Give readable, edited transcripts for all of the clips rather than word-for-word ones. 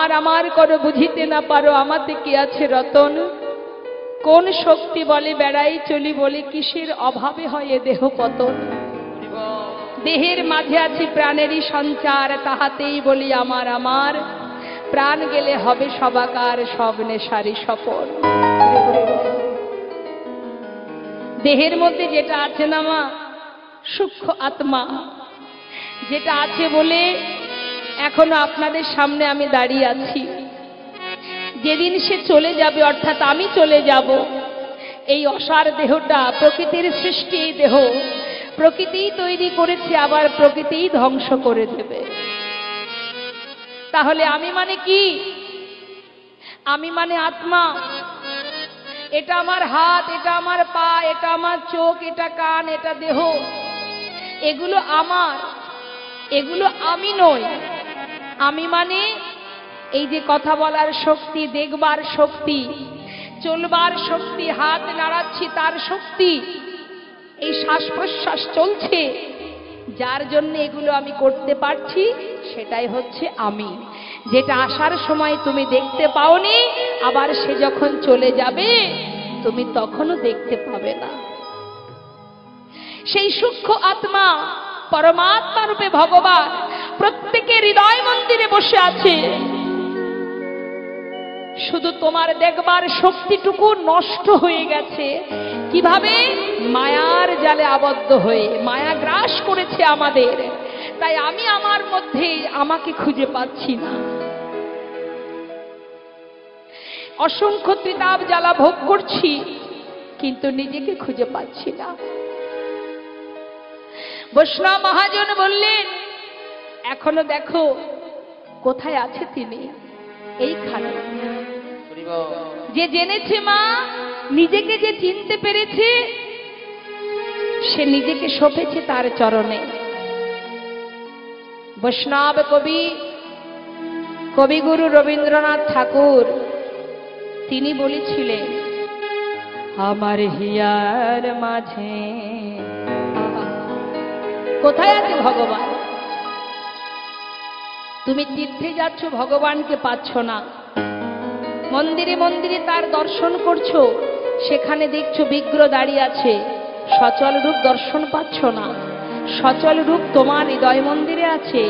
আমার আমার করো বুঝিতে না পারো আমাতে কি আছে রতন। কোন শক্তি বলে বেড়াই চলি বলে কিসের অভাবে হয় এ দেহ পতন। দেহের মাঝে আছে প্রাণেরই সঞ্চার, তাহাতেই বলি আমার আমার। প্রাণ গেলে হবে সবাকার সব নেশারি সপন। দেহের মধ্যে যেটা আছে না মা, সূক্ষ্ম আত্মা যেটা আছে বলে এখনো আপনাদের সামনে আমি দাঁড়িয়ে আছি। যেদিন সে চলে যাবে, অর্থাৎ আমি চলে যাব, এই অসার দেহটা প্রকৃতির সৃষ্টি দেহ, প্রকৃতিই তৈরি করেছে, আবার প্রকৃতিই ধ্বংস করে দেবে। তাহলে আমি মানে কি? আমি মানে আত্মা। এটা আমার হাত, এটা আমার পা, এটা আমার চোখ, এটা কান, এটা দেহ, এগুলো আমার, এগুলো আমি নই। আমি মানে এই যে কথা বলার শক্তি, দেখবার শক্তি, চলবার শক্তি, হাত নাড়াচ্ছি তার শক্তি, এই শ্বাস প্রশ্বাস চলছে, যার জন্য এগুলো আমি করতে পারছি, সেটাই হচ্ছে আমি। যেটা আসার সময় তুমি দেখতে পাওনি, আবার সে যখন চলে যাবে তুমি তখনও দেখতে পাবে না। সেই সূক্ষ্ম আত্মা পরমাত্মা রূপে ভগবান প্রত্যেকের হৃদয় মন্দিরে বসে আছে। শুধু তোমার দেখবার শক্তিটুকু নষ্ট হয়ে গেছে। কিভাবে? মায়ার জালে আবদ্ধ হয়ে। মায়া গ্রাস করেছে আমাদের, তাই আমি আমার মধ্যে আমাকে খুঁজে পাচ্ছি না। অসংখ্য ত্রিতাপ জ্বালা ভোগ করছি, কিন্তু নিজেকে খুঁজে পাচ্ছি না। বৈষ্ণব মহাজন বললেন, এখনো দেখো কোথায় আছে তিনি, এইখানে। যে জেনেছে মা, নিজেকে যে চিনতে পেরেছে, সে নিজেকে সঁপেছে তার চরণে। বৈষ্ণব কবি, কবিগুরু রবীন্দ্রনাথ ঠাকুর তিনি বলেছিলেন, আমার হিয়ার মাঝে কোথায় আছে ভগবান? তুমি তীর্থে যাচ্ছ, ভগবানকে পাচ্ছ না। মন্দিরে মন্দিরে তার দর্শন করছো, সেখানে দেখছো বিগ্রহ দাঁড়িয়ে আছে, সচল রূপ দর্শন পাচ্ছ না। সচল রূপ তোমার হৃদয় মন্দিরে আছে,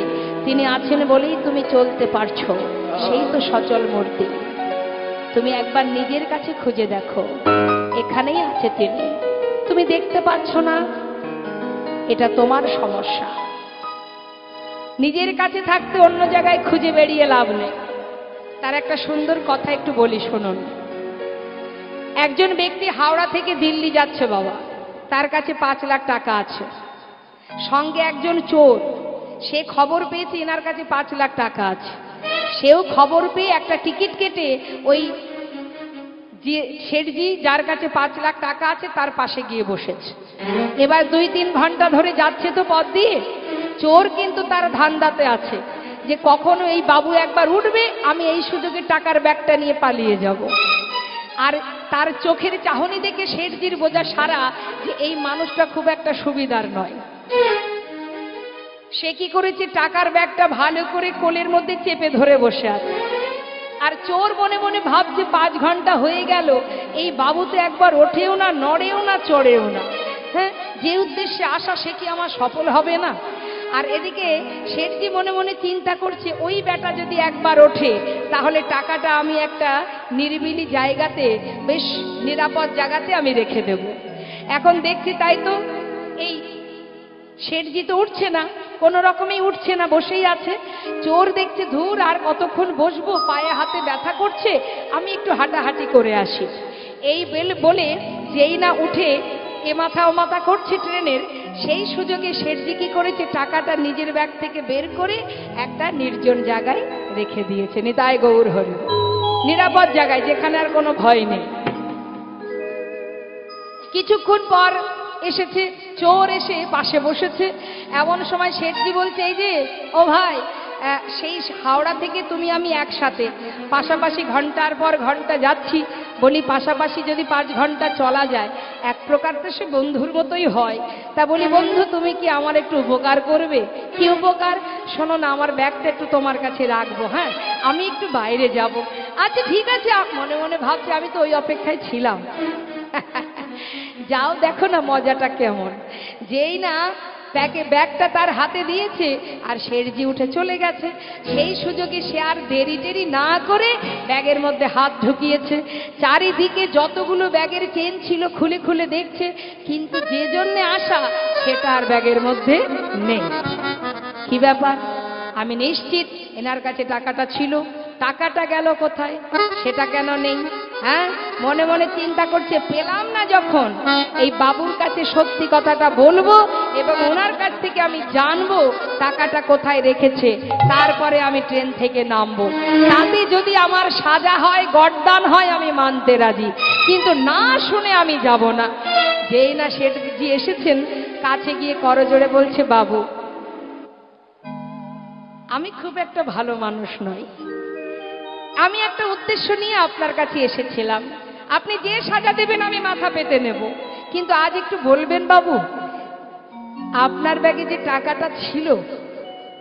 তিনি আছেন বলেই তুমি চলতে পারছো, সেই তো সচল মূর্তি। তুমি একবার নিজের কাছে খুঁজে দেখো, এখানেই আছে তিনি, তুমি দেখতে পাচ্ছ না, এটা তোমার সমস্যা। নিজের কাছে থাকতে অন্য জায়গায় খুঁজে বেরিয়ে লাভ নেই। তার একটা সুন্দর কথা একটু বলি শুনুন। একজন ব্যক্তি হাওড়া থেকে দিল্লি যাচ্ছে বাবা, তার কাছে 5 লাখ টাকা আছে। সঙ্গে একজন চোর, সে খবর পেয়েছে এনার কাছে 5 লাখ টাকা আছে। সেও খবর পেয়ে একটা টিকিট কেটে ওই যে শেঠজি যার কাছে 5 লাখ টাকা আছে তার পাশে গিয়ে বসেছে। এবার 2-3 ঘন্টা ধরে যাচ্ছে তো পথ দিয়ে। চোর কিন্তু তার ধান্দাতে আছে যে কখনো এই বাবু একবার উঠবে, আমি এই সুযোগে টাকার ব্যাগটা নিয়ে পালিয়ে যাব। আর তার চোখের চাহনি দেখে শেঠজির বোঝা সারা যে এই মানুষটা খুব একটা সুবিধার নয়। সে কি করেছে, টাকার ব্যাগটা ভালো করে কোলের মধ্যে চেপে ধরে বসে আছে। আর চোর মনে মনে ভাবছে 5 ঘন্টা হয়ে গেল, এই বাবু তো একবার ওঠেও না, নড়েও না, চড়েও না। হ্যাঁ, যে উদ্দেশ্যে আসা সে কি আমার সফল হবে না? আর এদিকে শেঠজি মনে মনে চিন্তা করছে, ওই বেটা যদি একবার ওঠে তাহলে টাকাটা আমি একটা নিরিবিলি জায়গাতে, বেশ নিরাপদ জায়গাতে আমি রেখে দেব। এখন দেখছি তাই তো এই শেঠজি তো উঠছে না, কোনো রকমেই উঠছে না, বসেই আছে। চোর দেখছে ধুর আর কতক্ষণ বসবো, পায়ে হাতে ব্যথা করছে, আমি একটু হাঁটাহাঁটি করে আসি। এই বলে যেই না উঠে এ মাথা ও মাথা করছে ট্রেনের, সেই সুযোগে শেঠজি কি করেছে, টাকাটা নিজের ব্যাগ থেকে বের করে একটা নির্জন জায়গায় রেখে দিয়েছে। নিতাই গৌর হরি, নিরাপদ জায়গায়, যেখানে আর কোনো ভয় নেই। কিছুক্ষণ পর এসেছে চোর, এসে পাশে বসেছে। এমন সময় শেঠজি বলছে, এই যে ও ভাই, সেই হাওড়া থেকে তুমি আমি একসাথে পাশাপাশি ঘন্টার পর ঘন্টা যাচ্ছি। বলি পাশাপাশি যদি 5 ঘন্টা চলা যায় এক প্রকার তো সে বন্ধুর মতোই হয়। তা বলি বন্ধু তুমি কি আমার একটু উপকার করবে? কি উপকার? শোনো না, আমার ব্যাগটা একটু তোমার কাছে রাখবো, হ্যাঁ আমি একটু বাইরে যাব। আচ্ছা ঠিক আছে। মনে মনে ভাবছি আমি তো ওই অপেক্ষায় ছিলাম। যাও দেখো না মজাটা কেমন। যেই না ব্যাগটা তার হাতে দিয়েছে আর শেঠজি উঠে চলে গেছে। সেই সুযোগে সে আর দেরি টেরি না করে ব্যাগের মধ্যে হাত ঢুকিয়েছে। চারিদিকে যতগুলো ব্যাগের চেন ছিল খুলে খুলে দেখছে, কিন্তু যে জন্যে আসা সেটা আর ব্যাগের মধ্যে নেই। কি ব্যাপার? আমি নিশ্চিত এনার কাছে টাকাটা ছিল, টাকাটা গেল কোথায়? সেটা কেন নেই? হ্যাঁ, মনে মনে চিন্তা করছে, পেলাম না যখন এই বাবুর কাছে সত্যি কথাটা বলবো এবং ওনার কাছ থেকে আমি জানবো টাকাটা কোথায় রেখেছে, তারপরে আমি ট্রেন থেকে নামবো। তাতে যদি আমার সাজা হয়, গর্দান হয়, আমি মানতে রাজি, কিন্তু না শুনে আমি যাব না। যেই না শেঠজি এসেছেন, কাছে গিয়ে করজোড়ে বলছে, বাবু আমি খুব একটা ভালো মানুষ নই, আমি একটা উদ্দেশ্য নিয়ে আপনার কাছে এসেছিলাম, আপনি যে সাজা দেবেন আমি মাথা পেতে নেব, কিন্তু আজ একটু বলবেন বাবু আপনার ব্যাগে যে টাকাটা ছিল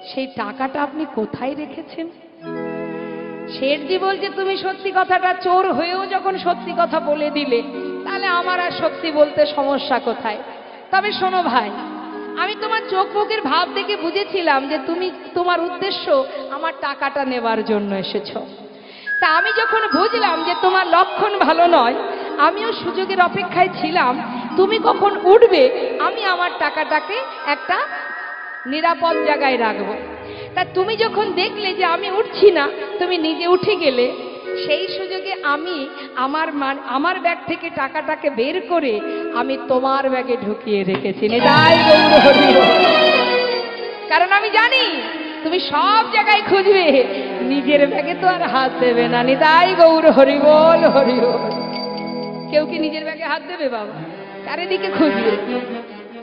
সেই টাকাটা আপনি কোথায় রেখেছেন? শেঠজি বলছে, তুমি সত্যি কথাটা চোর হয়েও যখন সত্যি কথা বলে দিলে, তাহলে আমার আর সত্যি বলতে সমস্যা কোথায়? তবে শোনো ভাই, আমি তোমার চোখ মুখের ভাব দেখে বুঝেছিলাম যে তুমি তোমার উদ্দেশ্য আমার টাকাটা নেবার জন্য এসেছো। তা আমি যখন বুঝলাম যে তোমার লক্ষণ ভালো নয়, আমিও সুযোগের অপেক্ষায় ছিলাম তুমি কখন উঠবে, আমি আমার টাকাটাকে একটা নিরাপদ জায়গায় রাখবো। তা তুমি যখন দেখলে যে আমি উঠছি না, তুমি নিজে উঠে গেলে, সেই সুযোগে আমি আমার ব্যাগ থেকে টাকাটাকে বের করে আমি তোমার ব্যাগে ঢুকিয়ে রেখেছি। নিতাই গৌর হরি বল। কারণ আমি জানি তুমি সব জায়গায় খুঁজবে, নিজের ব্যাগে তো আর হাত দেবে না। নিতাই গৌর হরি বল, হরি বল। কেউ কি নিজের ব্যাগে হাত দেবে বাবা? চারিদিকে খুঁজবে।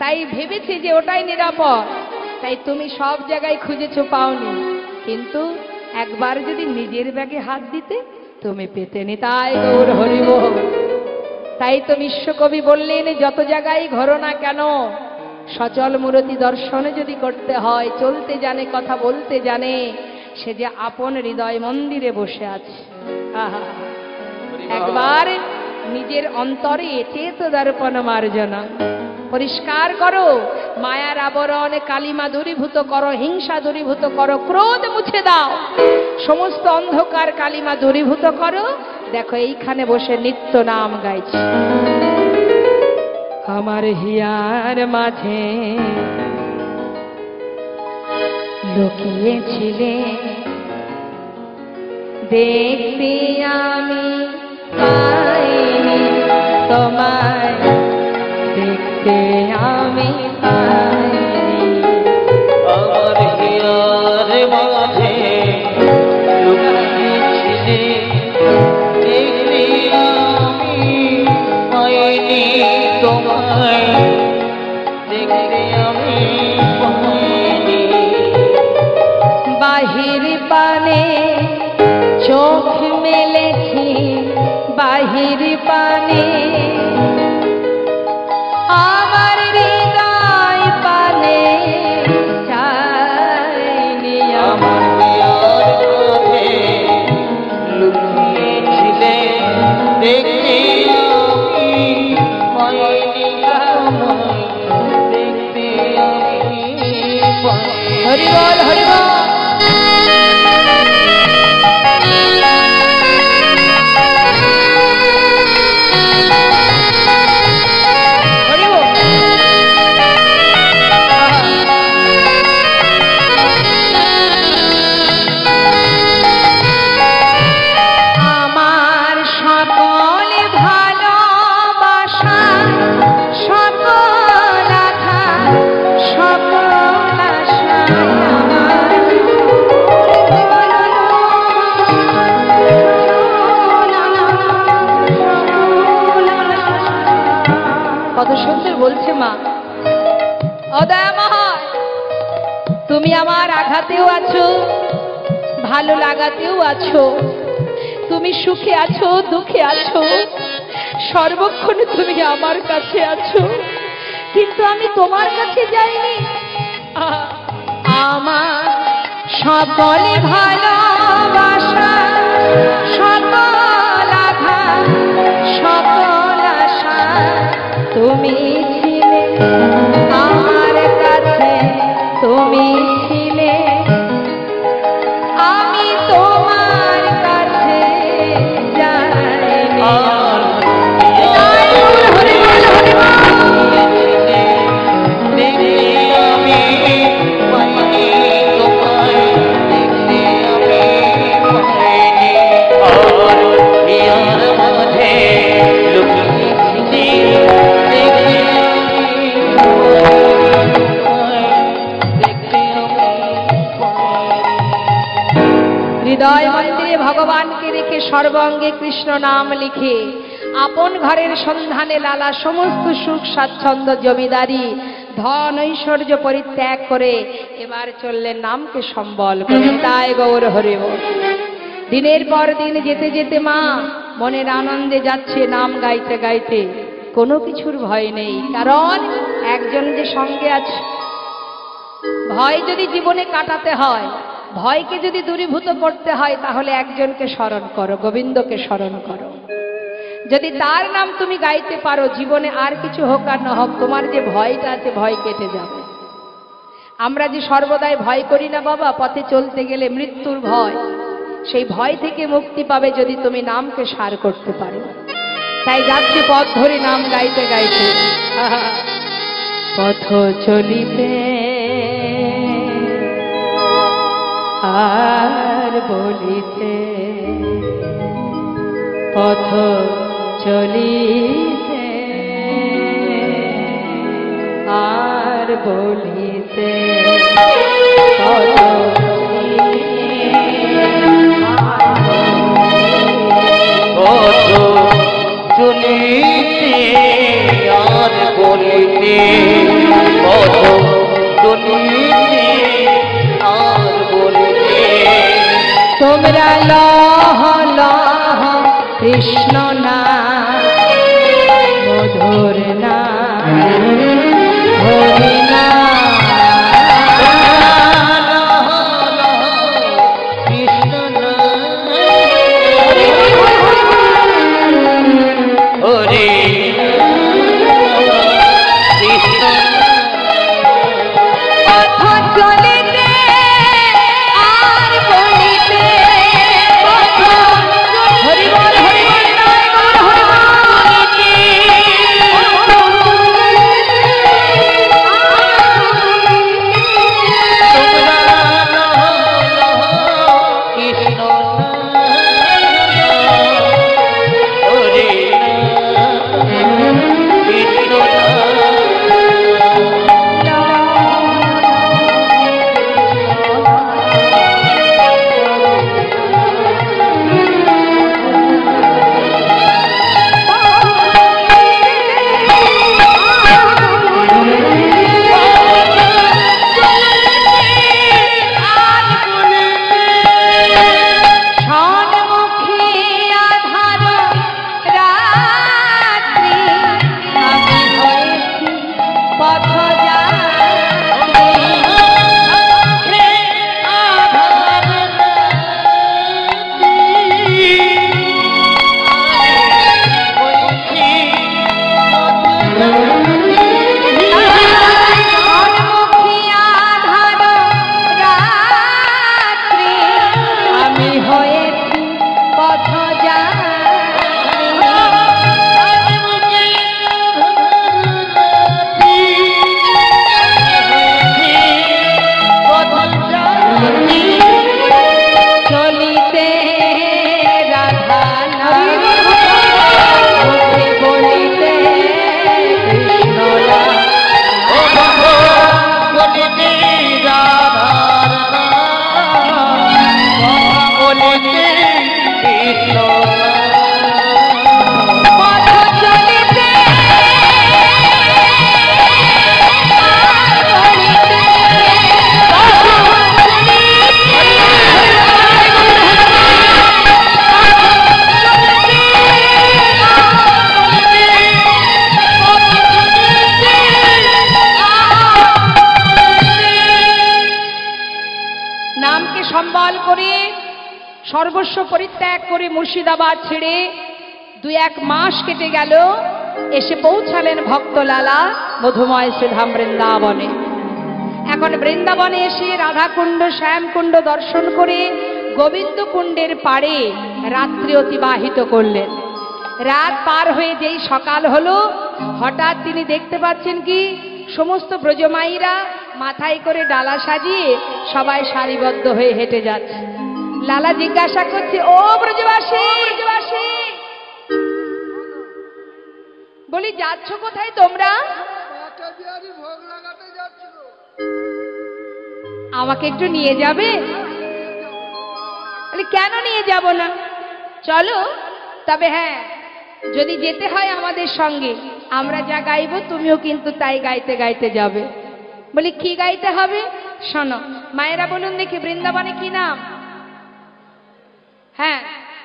তাই ভেবেছে যে ওটাই নিরাপদ, তাই তুমি সব জায়গায় খুঁজেছো, পাওনি, কিন্তু একবার যদি নিজের ব্যাগে হাত দিতে তুমি পেতে। নিতাই গৌর হরি বল। তাই তো বিশ্বকবি বললেন, যত জায়গায় ঘোরো না কেন, সচল মূরতি দর্শনে যদি করতে হয়, চলতে জানে কথা বলতে জানে, সে যে আপন হৃদয় মন্দিরে বসে আছে। আহা, একবার নিজের অন্তরে চেত দর্পণ মার্জনা, পরিষ্কার করো, মায়ার আবরণ কালিমা দূরীভূত করো, হিংসা দূরীভূত করো, ক্রোধ মুছে দাও, সমস্ত অন্ধকার কালিমা দূরীভূত করো। দেখো এইখানে বসে নিত্য নাম গাইছি। আমার হিয়ার মাঝে লুকিয়েছিলে, দেখতে আমি পাইনি তোমায়, দেখতে আমি পাইনি। আমার হিয়ার মাঝে লুকিয়েছিলে, দেখতে আমি পাইনি তোমায়, দেখতে আমি পাইনি। বাহির পানে চোখ মেলেছি, বাহির পানে আমার হৃদয় পানে চাইনি। আমার হিয়ার মাঝে লুকিয়েছিলে, দেখতে আমি পাইনি তোমায়, দেখতে আমি পাইনি। হরি বল, হরি বল। কত সুন্দর বলছে মা। অদয়াময়, তুমি আমার আঘাতেও আছো, ভালো লাগাতেও আছো, তুমি সুখে আছো, দুঃখে আছো, সর্বক্ষণ তুমি আমার কাছে আছো, কিন্তু আমি তোমার কাছে যাইনি। আমার সকল ভালোবাসা, সকল আঘাত, সকল আশা তুমি ছিলে আমার কাছে, তুমি ছিলে, আমি তোমার কাছে যাইনি। হৃদয় মন্দিরে ভগবানকে রেখে সর্বাঙ্গে কৃষ্ণ নাম লিখে আপন ঘরের সন্ধানে লালা সমস্ত সুখ স্বাচ্ছন্দ্য জমিদারি ধন ঐশ্বর্য পরিত্যাগ করে এবার চললেন নামকে সম্বল করে। তাই গৌর হরি বল। দিনের পর দিন যেতে যেতে মা মনের আনন্দে যাচ্ছে নাম গাইতে গাইতে, কোনো কিছুর ভয় নেই, কারণ একজন যে সঙ্গে আছে। ভয় যদি জীবনে কাটাতে হয়, ভয়কে যদি দূরীভূত করতে হয়, তাহলে একজনকে স্মরণ করো, গোবিন্দকে স্মরণ করো। যদি তার নাম তুমি গাইতে পারো, জীবনে আর কিছু হোক আর না হোক, তোমার যে ভয়টা আছে ভয় কেটে যাবে। আমরা যে সর্বদাই ভয় করি না বাবা, পথে চলতে গেলে মৃত্যুর ভয়, সেই ভয় থেকে মুক্তি পাবে যদি তুমি নামকে সার করতে পারো। তাই যাচ্ছে পথ ধরে নাম গাইতে গাইতে, পথ চলিতে আর বলিতে, পথ চলিতে আর বলিতে, পথ চলিতে আর বলিতে, পথ চলিতে আর বলিতে। তোমরা লহ লহ কৃষ্ণ নাম, মধুর নাম, হরি নাম, কৃষ্ণ হরে কৃষ্ণ পথ চলিতে আর বলিতে, হরি বল হরি বল নয় গৌর হরি ত্যাগ করে মুর্শিদাবাদ ছেড়ে 2-1 মাস কেটে গেল, এসে পৌঁছালেন ভক্ত লালা মধুময় শ্রীধাম বৃন্দাবনে। এখন বৃন্দাবনে এসে রাধাকুণ্ড শ্যামকুণ্ড দর্শন করে গোবিন্দ কুণ্ডের পাড়ে রাত্রি অতিবাহিত করলেন। রাত পার হয়ে যেই সকাল হলো, হঠাৎ তিনি দেখতে পাচ্ছেন কি সমস্ত ব্রজমাইরা মাথায় করে ডালা সাজিয়ে সবাই সারিবদ্ধ হয়ে হেঁটে যাচ্ছে। লালা জিজ্ঞাসা করছে, ও ব্রজবাসী, বলি যাচ্ছ কোথায় তোমরা? আমাকে একটু নিয়ে যাবে? বলি কেন নিয়ে যাব না, চলো। তবে হ্যাঁ, যদি যেতে হয় আমাদের সঙ্গে, আমরা যা গাইবো তুমিও কিন্তু তাই গাইতে গাইতে যাবে। বলি কি গাইতে হবে? শোনো, মায়েরা বলুন দেখি বৃন্দাবনে কি নাম? হ্যাঁ,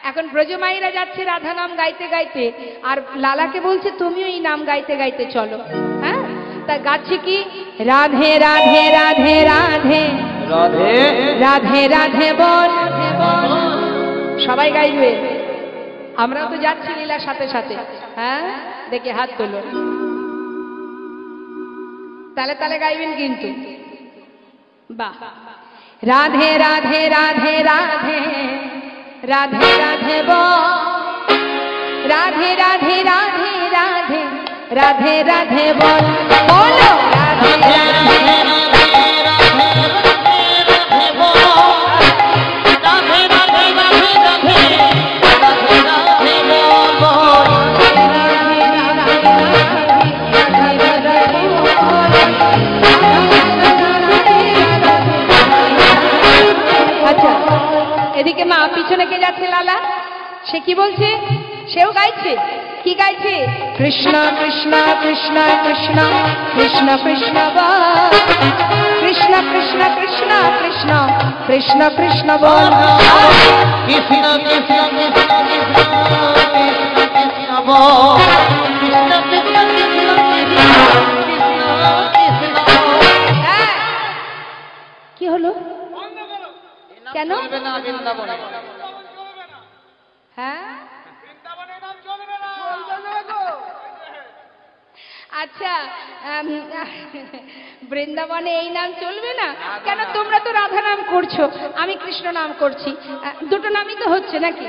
এখন ব্রজমাইরা যাচ্ছে রাধা নাম গাইতে গাইতে, আর লালাকে বলছে তুমিও এই নাম গাইতে গাইতে চলো। হ্যাঁ, তা গাচ্ছে কি? রাধে রাধে রাধে রাধে রাধে রাধে রাধে বল। সবাই গাইবে, আমরাও তো যাচ্ছি লীলার সাথে সাথে। হ্যাঁ, দেখে হাত তুলুন, তালে তালে গাইবেন কিন্তু। বাহ। রাধে রাধে রাধে রাধে রাধে রাধে বল, রাধে রাধে রাধে রাধে রাধে রাধে বল, বলো রাধে রাধে এদিকে মা পিছনে কে যাচ্ছে লালা, সে কি বলছে? সেও গাইছে। কি গাইছে? কৃষ্ণ কৃষ্ণ কৃষ্ণ কৃষ্ণ কৃষ্ণ কৃষ্ণ বল, কৃষ্ণ কৃষ্ণ কৃষ্ণ কৃষ্ণ কৃষ্ণ কৃষ্ণ বল, কৃষ্ণ কৃষ্ণ কৃষ্ণ কৃষ্ণ বল, কৃষ্ণ কৃষ্ণ কৃষ্ণ কৃষ্ণ। কি হলো? কেন? হ্যাঁ, আচ্ছা, বৃন্দাবনে এই নাম চলবে না কেন? তোমরা তো রাধা নাম করছো, আমি কৃষ্ণ নাম করছি, দুটো নামই তো হচ্ছে নাকি,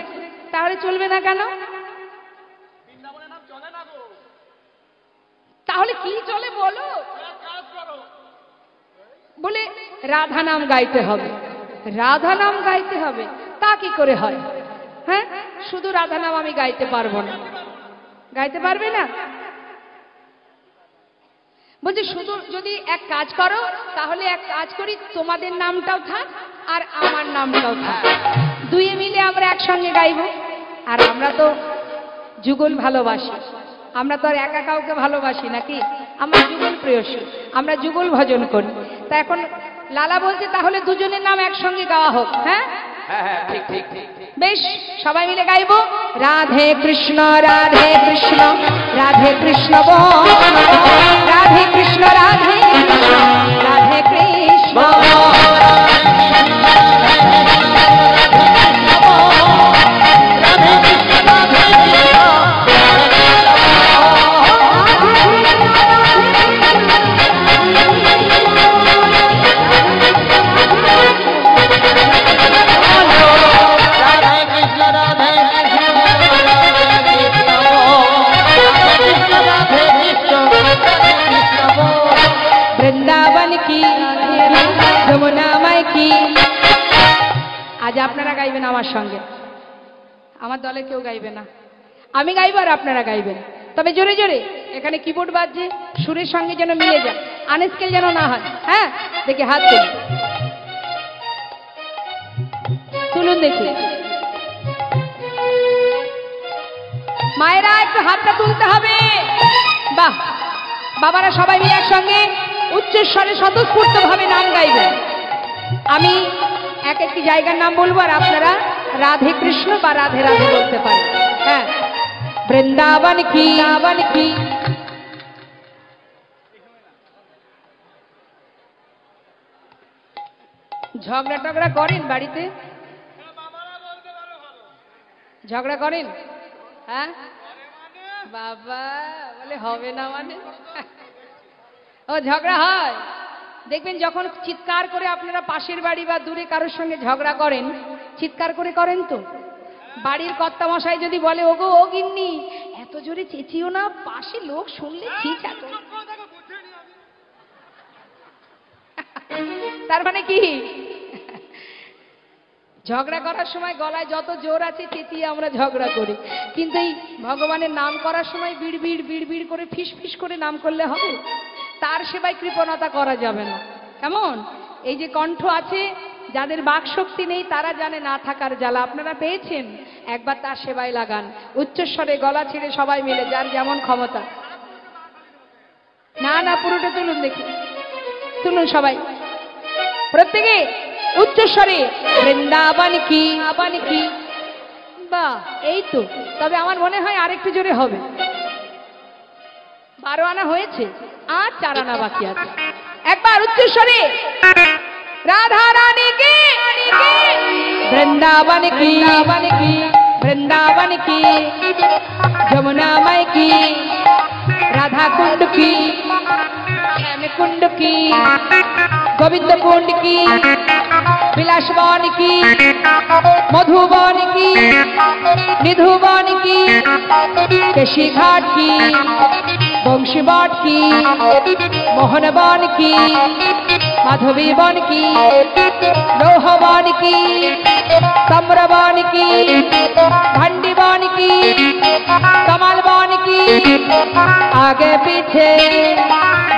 তাহলে চলবে না কেন? তাহলে কি চলে বলো? বলে রাধা নাম গাইতে হবে, রাধা নাম গাইতে হবে। তা কি করে হয়? হ্যাঁ, শুধু রাধা নাম আমি গাইতে পারবো না। গাইতে পারবে না? বলছি শুধু যদি এক কাজ করো, তাহলে এক কাজ করি, তোমাদের নামটাও থাক আর আমার নামটাও থাক, দুয়ে মিলে আমরা একসঙ্গে গাইব। আর আমরা তো যুগল ভালোবাসি, আমরা তো আর একা কাউকে ভালোবাসি নাকি, আমরা যুগল প্রেয়সী, আমরা যুগল ভজন করি। তা এখন লালা বলছে তাহলে দুজনের নাম একসঙ্গে গাওয়া হোক। হ্যাঁ, ঠিক ঠিক ঠিক। বেশ, সবাই মিলে গাইব। রাধে কৃষ্ণ রাধে কৃষ্ণ রাধে কৃষ্ণ বল, রাধে কৃষ্ণ রাধে কৃষ্ণ রাধে কৃষ্ণ। বৃন্দাবন কি, যমুনা মাই কি। আজ আপনারা গাইবেন আমার সঙ্গে, আমার দলে কেউ গাইবে না, আমি গাইব আর আপনারা গাইবেন। তবে জোরে জোরে, এখানে কিবোর্ড বাজছে, সুরের সঙ্গে যেন মিলে যায়, আনস্কেল যেন না হয়। হ্যাঁ, দেখি হাত তুলুন, তুলুন দেখি। মায়েরা একটু হাতটা তুলতে হবে। বাহ, বাবারা সবাই মিলে একসঙ্গে উচ্চস্বরে স্বতঃস্ফূর্ত ভাবে নাম গাইবেন। আমি এক একটি জায়গার নাম বলবো আর আপনারা রাধে কৃষ্ণ বা রাধে রাধে বলতে পারেন। হ্যাঁ, বৃন্দাবন কি, বৃন্দাবন কি। ঝগড়া টগড়া করেন বাড়িতে? ঝগড়া করেন? হ্যাঁ বাবা বলে হবে না মানে ও ঝগড়া হয়। দেখবেন যখন চিৎকার করে আপনারা পাশের বাড়ি বা দূরে কারোর সঙ্গে ঝগড়া করেন, চিৎকার করে করেন তো। বাড়ির কর্তামশাই যদি বলে ওগো ও গিন্নি এত জোরে চেঁচিও না, পাশে লোক শুনলে ঠিক আছে। তার মানে কি ঝগড়া করার সময় গলায় যত জোর আছে চেঁচিয়ে আমরা ঝগড়া করি, কিন্তু এই ভগবানের নাম করার সময় বিড় বিড় বিড় বিড় করে ফিস ফিস করে নাম করলে হবে? তার সেবায় কৃপণতা করা যাবে না। কেমন? এই যে কণ্ঠ আছে, যাদের বাক শক্তি নেই তারা জানে না থাকার জ্বালা। আপনারা পেয়েছেন, একবার তার সেবায় লাগান, উচ্চস্বরে গলা ছেড়ে সবাই মিলে, যার যেমন ক্ষমতা। না না পুরোটা তুলুন দেখি, তুলুন সবাই প্রত্যেকে উচ্চস্বরে বৃন্দাবন কি আবান কি। বাহ, এই তো। তবে আমার মনে হয় আরেকটু জোরে হবে। 12 আনা হয়েছে, আর 4 আনা বাকি আছে। একবার উচ্চস্বরে রাধা রানী কি বৃন্দাবন কি বৃন্দাবন কি যमुना माई की राधा कुंड की श्याम कुंड की गोविंद कुंड की विलासवन की मधुबन की निधुबन की केशी घाट की बंशीबाट की मोहनवन की माधवी वन की लोहवन की तम्रवन की भंडीवन की कमलवन की आगे पीछे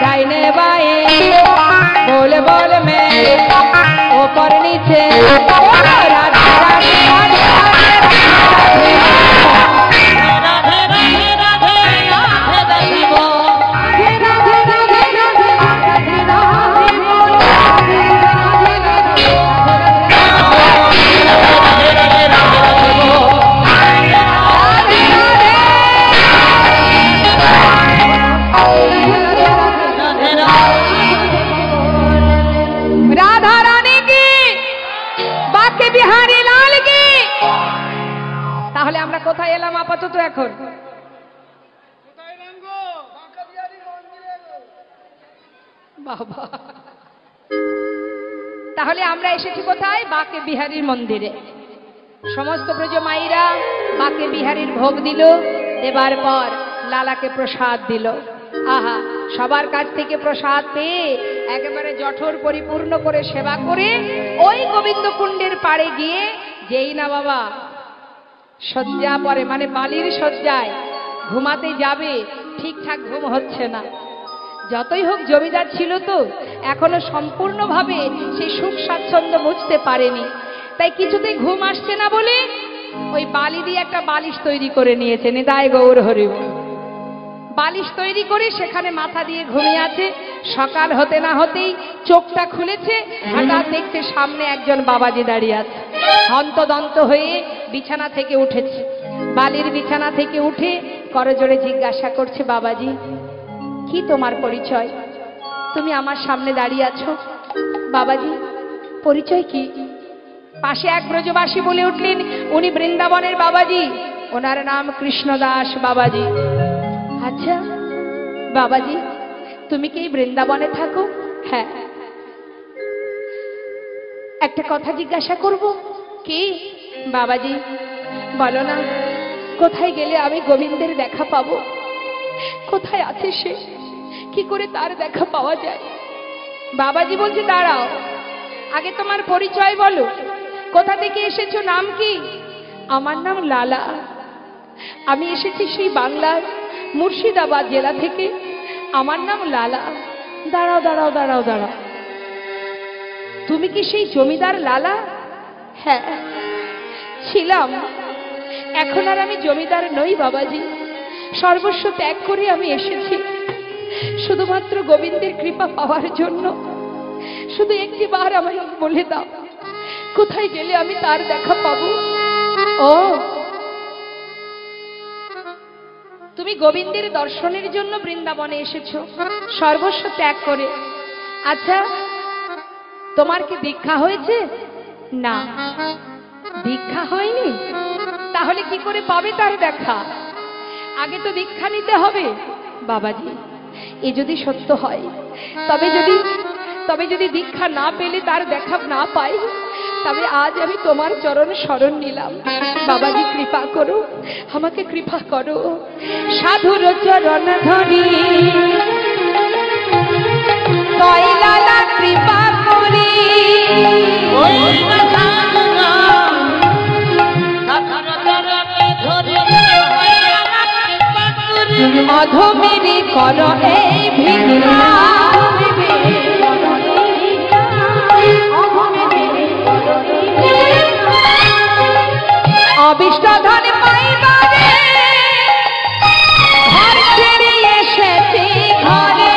दाहिने बाएं बोल बोल में ऊपर नीचे राधे राधे কোথায় এলাম আপাতত এখন? বাবা, তাহলে আমরা এসেছি কোথায়? বাঁকে বিহারীর মন্দিরে। সমস্ত ব্রজ মাইরা বাঁকে বিহারীর ভোগ দিল, দেবার পর লালাকে প্রসাদ দিল। আহা, সবার কাছ থেকে প্রসাদ পেয়ে একেবারে জঠর পরিপূর্ণ করে সেবা করে ওই গোবিন্দ কুণ্ডের পাড়ে গিয়ে যেই না বাবা শয্যা পরে, মানে বালির শয্যায় ঘুমাতে যাবে, ঠিকঠাক ঘুম হচ্ছে না। যতই হোক জমিদার ছিল তো, এখনো সম্পূর্ণভাবে সেই সুখ স্বাচ্ছন্দ্য বুঝতে পারেনি, তাই কিছুতেই ঘুম আসছে না বলে ওই বালি দিয়ে একটা বালিশ তৈরি করে নিয়েছে। নিতাই গৌর হরি। বালিশ তৈরি করে সেখানে মাথা দিয়ে ঘুমিয়ে আছে। সকাল হতে না হতেই চোখটা খুলেছে, হঠাৎ দেখছে সামনে একজন বাবাজি দাঁড়িয়ে আছে। হন্তদন্ত হয়ে বিছানা থেকে উঠেছে। বালির বিছানা থেকে উঠে করজোড়ে জিজ্ঞাসা করছে, বাবাজি কি তোমার পরিচয়? তুমি আমার সামনে দাঁড়িয়ে আছো, বাবাজি পরিচয় কি? পাশে এক ব্রজবাসী বলে উঠলেন, উনি বৃন্দাবনের বাবাজি, ওনার নাম কৃষ্ণদাস বাবাজি। আচ্ছা বাবাজি, তুমি কি বৃন্দাবনে থাকো? হ্যাঁ। একটা কথা জিজ্ঞাসা করব। কি? বাবাজি বলো না, কোথায় গেলে আমি গোবিন্দের দেখা পাবো? কোথায় আছে সে? কি করে তার দেখা পাওয়া যায়? বাবাজি বলছে, দাঁড়াও, আগে তোমার পরিচয় বলো, কোথা থেকে এসেছো, নাম কি? আমার নাম লালা, আমি এসেছি সেই বাংলার মুর্শিদাবাদ জেলা থেকে, আমার নাম লালা। দাঁড়াও দাঁড়াও দাঁড়াও দাঁড়াও, তুমি কি সেই জমিদার লালা? হ্যাঁ ছিলাম, এখন আর আমি জমিদার নই বাবাজি। সর্বস্ব ত্যাগ করে আমি এসেছি শুধুমাত্র গোবিন্দের কৃপা পাওয়ার জন্য। শুধু একটি বার আমায় বলে দাও, কোথায় গেলে আমি তার দেখা পাবো? ও, তুমি গোবিন্দের দর্শনের জন্য বৃন্দাবনে এসেছো সর্বস্ব ত্যাগ করে। আচ্ছা, তোমার কি দীক্ষা হয়েছে? না, দীক্ষা হয়নি। তাহলে কি করে পাবে তার দেখা? আগে তো দীক্ষা নিতে হবে। বাবাজি, এ যদি সত্য হয়, তবে যদি দীক্ষা না পেলে তার দেখা না পাই, তবে আজ আমি তোমার চরণ শরণ নিলাম। বাবাজি কৃপা করো, আমাকে কৃপা করো। সাধুর চরণ ধরি তয় লালা কৃপা করি। অধমেরি কর এই ভিক্ষা, অবিষ্ট ধন পাইবারে ঘর ছেড়ে এসেছি ঘরে।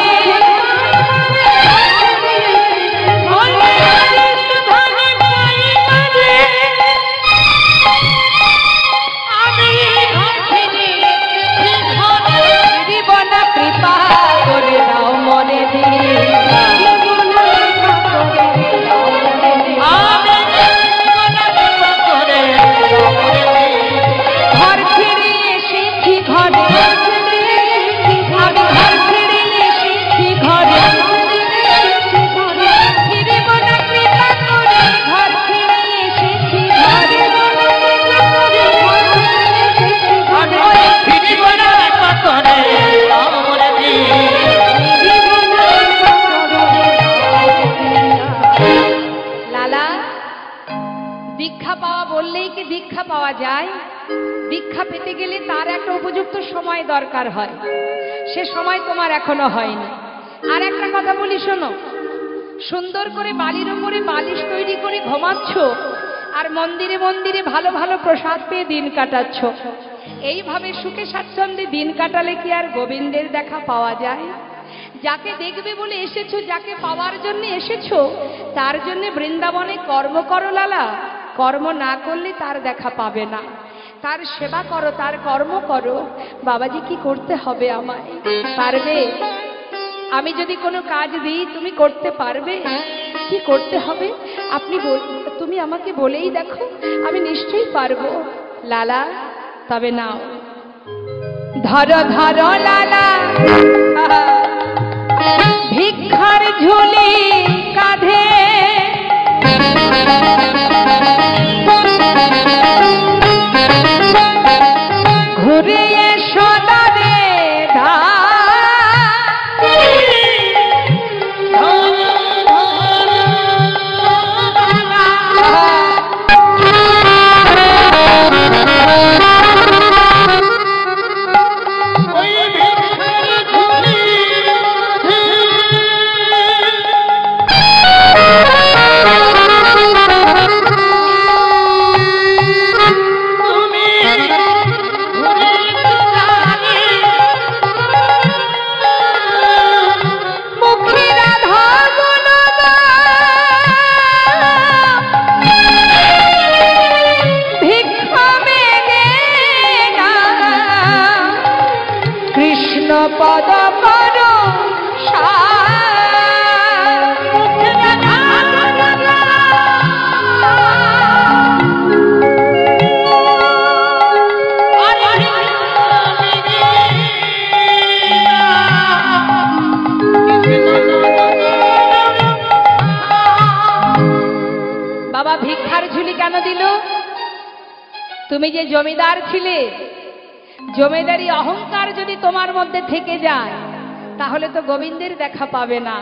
জীবন কৃপা করে দাও মনে দিয়ে, ঘর ছেড়ে এসেছি ঘরে, আমি ঘর ছেড়ে এসেছি ঘরে। জীবন কৃপা করে ঘর ছেড়ে এসেছি ঘরে। লালা, দীক্ষা পাওয়া বললেই কি দীক্ষা পাওয়া যায়? দীক্ষা পেতে গেলে তার একটা উপযুক্ত সময় দরকার হয়, সে সময় তোমার এখনো হয়নি। আর একটা কথা বলি শোনো, সুন্দর করে বালির উপরে বালিশ তৈরি করে ঘুমাচ্ছ, আর মন্দিরে মন্দিরে ভালো ভালো প্রসাদ পেয়ে দিন কাটাচ্ছ। এইভাবে সুখে স্বাচ্ছন্দ্যে দিন কাটালে কি আর গোবিন্দের দেখা পাওয়া যায়? যাকে দেখবে বলে এসেছো, যাকে পাওয়ার জন্য এসেছো, তার জন্য বৃন্দাবনে কর্ম করো লালা। কর্ম না করলে তার দেখা পাবে না। তার সেবা করো, তার কর্ম করো। বাবাজি, কি করতে হবে আমায়? পারবে? আমি যদি কোনো কাজ দিই তুমি করতে পারবে? কি করতে হবে তুমি আমাকে বলেই দেখো, আমি নিশ্চয়ই পারবো। লালা, তবে নাও, ধরো ধরো লালা ভিক্ষার ঝুলি কাঁধে, ঘুরে এসো দারে পদ করো বাবা ভিক্ষার ঝুলি কেন দিল? তুমি যে জমিদার ছিলে, জমিদারি অহংকার যদি তোমার মধ্যে থেকে যায় তাহলে তো গোবিন্দের দেখা পাবে না।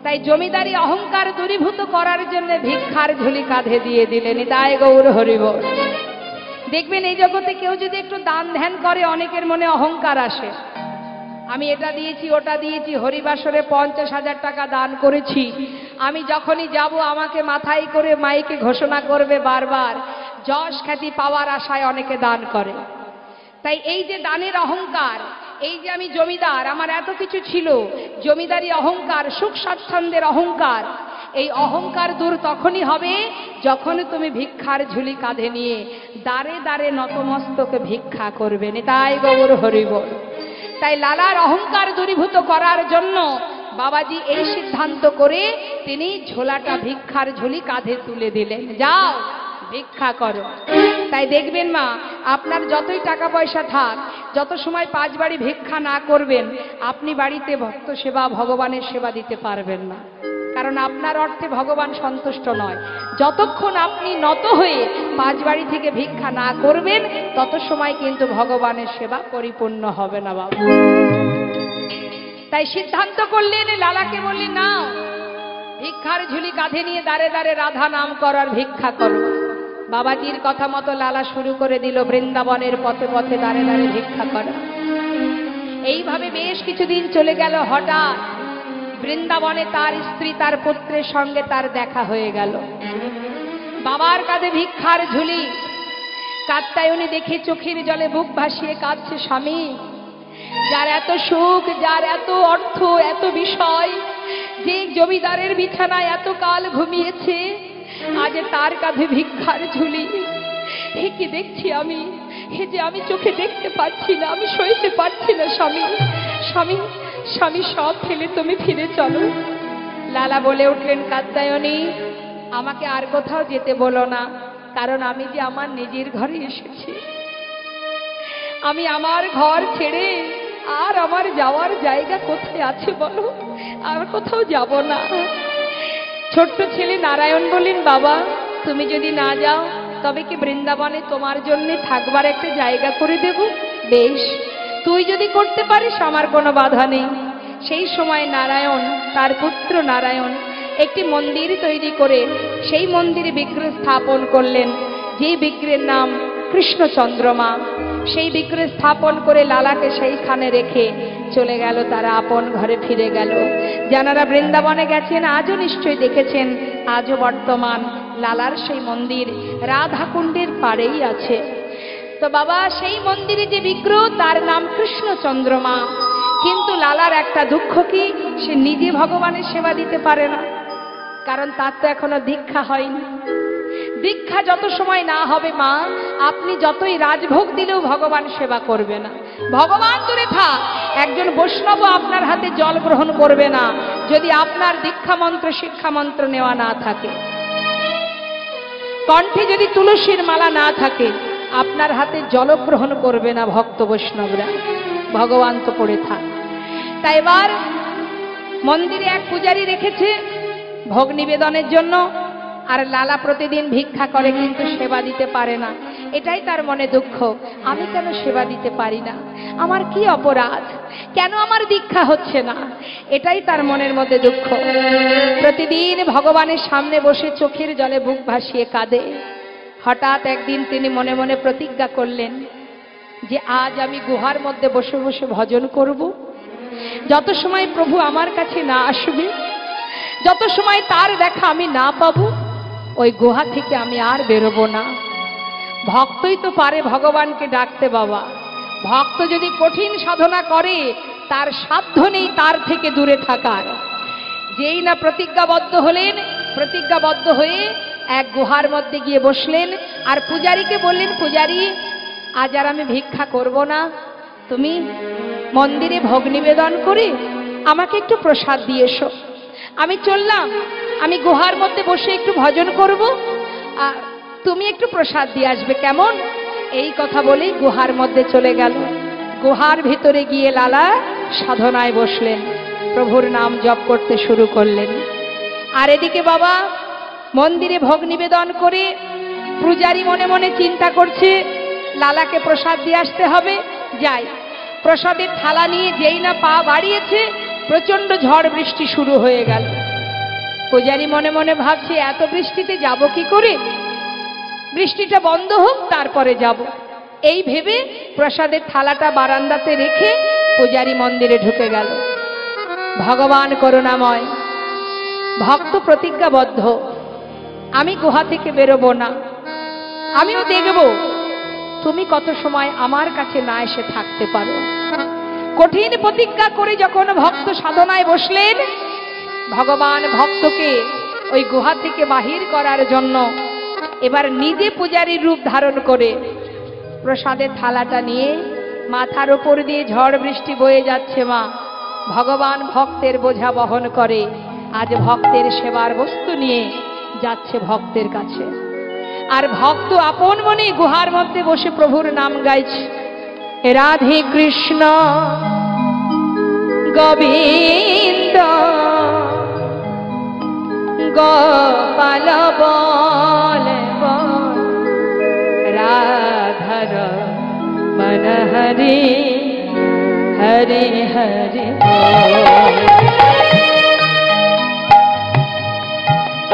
তাই জমিদারি অহংকার দূরীভূত করার জন্য ভিক্ষার ঝুলি কাঁধে দিয়ে দিলেন। তাই গৌর হরিবল। দেখবেন এই জগতে কেউ যদি একটু দান ধ্যান করে, অনেকের মনে অহংকার আসে। আমি এটা দিয়েছি, ওটা দিয়েছি, হরিবাসরে 50,000 টাকা দান করেছি, আমি যখনই যাব আমাকে মাথায় করে মাইকে ঘোষণা করবে বারবার। যশ খ্যাতি পাওয়ার আশায় অনেকে দান করে। তাই এই যে দানের অহংকার, এই যে আমি জমিদার, আমার এত কিছু ছিল, জমিদারি অহংকার, সুখ স্বাচ্ছন্দ্যের অহংকার, এই অহংকার দূর তখনই হবে যখন তুমি ভিক্ষার ঝুলি কাঁধে নিয়ে দাঁড়ে দাঁড়ে নতমস্তকে ভিক্ষা করবে। তাই গৌর হরিবল। তাই লালার অহংকার দূরীভূত করার জন্য বাবাজি এই সিদ্ধান্ত করে তিনি ঝোলাটা ভিক্ষার ঝুলি কাঁধে তুলে দিলেন। যাও ভিক্ষা করো। তাই দেখবেন মা, আপনার যতই টাকা পয়সা থাক, যত সময় 5 বাড়ি ভিক্ষা না করবেন, আপনি বাড়িতে ভক্ত সেবা, ভগবানের সেবা দিতে পারবেন না। কারণ আপনার অর্থে ভগবান সন্তুষ্ট নয়। যতক্ষণ আপনি নত হয়ে 5 বাড়ি থেকে ভিক্ষা না করবেন, তত সময় কিন্তু ভগবানের সেবা পরিপূর্ণ হবে না বাবা। তাই সিদ্ধান্ত করলেন, লালাকে বললেন, নাও ভিক্ষার ঝুলি কাঁধে নিয়ে দাঁড়ে দাঁড়ে রাধা নাম করার ভিক্ষা করো। বাবাজির কথা মতো লালা শুরু করে দিল বৃন্দাবনের পথে পথে দাঁড়ে দাঁড়ে ভিক্ষা করা। এইভাবে বেশ কিছুদিন চলে গেল। হঠাৎ বৃন্দাবনে তার স্ত্রী, তার পুত্রের সঙ্গে তার দেখা হয়ে গেল। বাবার কাঁধে ভিক্ষার ঝুলি, কাত্যায়নী দেখে চোখের জলে বুক ভাসিয়ে কাঁদছে। স্বামী, যার এত সুখ, যার এত অর্থ, এত বিষয়, যে জমিদারের বিছানায় এত কাল ঘুমিয়েছে, আজ তার কাঁধে ভিক্ষার ঝুলি। হে কি দেখছি আমি, হে যে আমি চোখে দেখতে পাচ্ছি না, আমি সইতে পারছি না। স্বামী, স্বামী, স্বামী, সব ফেলে তুমি ফিরে চলো। লালা বলে উঠলেন, কাত্যায়নী, আমাকে আর কোথাও যেতে বলো না, কারণ আমি যে আমার নিজের ঘরে এসেছি। আমি আমার ঘর ছেড়ে আর আমার যাওয়ার জায়গা কোথায় আছে বলো? আর কোথাও যাব না। ছোট্ট ছেলে নারায়ণ বললেন, বাবা, তুমি যদি না যাও তবে কি বৃন্দাবনে তোমার জন্য থাকবার একটা জায়গা করে দেব? বেশ, তুই যদি করতে পারিস আমার কোনো বাধা নেই। সেই সময় নারায়ণ, তার পুত্র নারায়ণ, একটি মন্দির তৈরি করে সেই মন্দিরে বিগ্রহ স্থাপন করলেন, যে বিগ্রহের নাম কৃষ্ণচন্দ্রমা। সেই বিগ্রহ স্থাপন করে লালাকে সেইখানে রেখে চলে গেল, তারা আপন ঘরে ফিরে গেল। যারা বৃন্দাবনে গেছেন আজও নিশ্চয়ই দেখেছেন, আজও বর্তমান লালার সেই মন্দির রাধাকুণ্ডের পাড়েই আছে। তো বাবা, সেই মন্দিরে যে বিগ্রহ, তার নাম কৃষ্ণচন্দ্রমা। কিন্তু লালার একটা দুঃখ কি, সে নিজে ভগবানের সেবা দিতে পারে না, কারণ তার তো এখনো দীক্ষা হয়নি। দীক্ষা যত সময় না হবে মা, আপনি যতই রাজভোগ দিলেও ভগবান সেবা করবে না। ভগবান দূরে থাক, একজন বৈষ্ণব আপনার হাতে জল গ্রহণ করবে না যদি আপনার দীক্ষা মন্ত্র, শিক্ষা মন্ত্র নেওয়া না থাকে। কণ্ঠে যদি তুলসীর মালা না থাকে, আপনার হাতে জল গ্রহণ করবে না ভক্ত বৈষ্ণবরা। ভগবান তো পড়ে থাক। তাই এবার মন্দিরে এক পূজারী রেখেছে ভোগ নিবেদনের জন্য, আর লালা প্রতিদিন ভিক্ষা করে কিন্তু সেবা দিতে পারে না। এটাই তার মনে দুঃখ, আমি কেন সেবা দিতে পারি না, আমার কি অপরাধ, কেন আমার দীক্ষা হচ্ছে না, এটাই তার মনের মধ্যে দুঃখ। প্রতিদিন ভগবানের সামনে বসে চোখের জলে বুক ভাসিয়ে কাঁদে। হঠাৎ একদিন তিনি মনে মনে প্রতিজ্ঞা করলেন যে আজ আমি গুহার মধ্যে বসে বসে ভজন করব। যত সময় প্রভু আমার কাছে না আসবে, যত সময় তার দেখা আমি না পাবো, ওই গুহা থেকে আমি আর বেরোবো না। ভক্তই তো পারে ভগবানকে ডাকতে বাবা। ভক্ত যদি কঠিন সাধনা করে, তার সাধ্য নেই তার থেকে দূরে থাকার। যেই না প্রতিজ্ঞাবদ্ধ হলেন, প্রতিজ্ঞাবদ্ধ হয়ে এক গুহার মধ্যে গিয়ে বসলেন, আর পূজারীকে বললেন, পূজারী, আজ আর আমি ভিক্ষা করব না, তুমি মন্দিরে ভোগ নিবেদন করে আমাকে একটু প্রসাদ দিয়ে এসো। আমি চললাম, আমি গুহার মধ্যে বসে একটু ভজন করব, আর তুমি একটু প্রসাদ দিয়ে আসবে, কেমন? এই কথা বলেই গুহার মধ্যে চলে গেল। গুহার ভিতরে গিয়ে লালা সাধনায় বসলেন, প্রভুর নাম জপ করতে শুরু করলেন। আর এদিকে বাবা মন্দিরে ভোগ নিবেদন করে পূজারী মনে মনে চিন্তা করছে, লালাকে প্রসাদ দিয়ে আসতে হবে। যাই, প্রসাদের থালা নিয়ে যেই না পা বাড়িয়েছে, প্রচন্ড ঝড় বৃষ্টি শুরু হয়ে গেল। পূজারী মনে মনে ভাবছে, এত বৃষ্টিতে যাব কি করে, বৃষ্টিটা বন্ধ হোক তারপরে যাব। এই ভেবে প্রসাদের থালাটা বারান্দাতে রেখে পূজারী মন্দিরে ঢুকে গেল। ভগবান করুণাময়, ভক্ত প্রতিজ্ঞাবদ্ধ, আমি গুহা থেকে বেরোবো না, আমিও দেখব তুমি কত সময় আমার কাছে না এসে থাকতে পারো। কঠিন প্রতিজ্ঞা করে যখন ভক্ত সাধনায় বসলেন, ভগবান ভক্তকে ওই গুহা থেকে বাহির করার জন্য এবার নিজে পূজারীর রূপ ধারণ করে প্রসাদের থালাটা নিয়ে মাথার উপর দিয়ে ঝড় বৃষ্টি বয়ে যাচ্ছে মা, ভগবান ভক্তের বোঝা বহন করে আজ ভক্তের সেবার বস্তু নিয়ে যাচ্ছে ভক্তের কাছে। আর ভক্ত আপন মনে গুহার মধ্যে বসে প্রভুর নাম গাইছে, রাধে কৃষ্ণ গোবিন্দ গোপাল বল বল, রাধার মন হরে হরে হরে বল।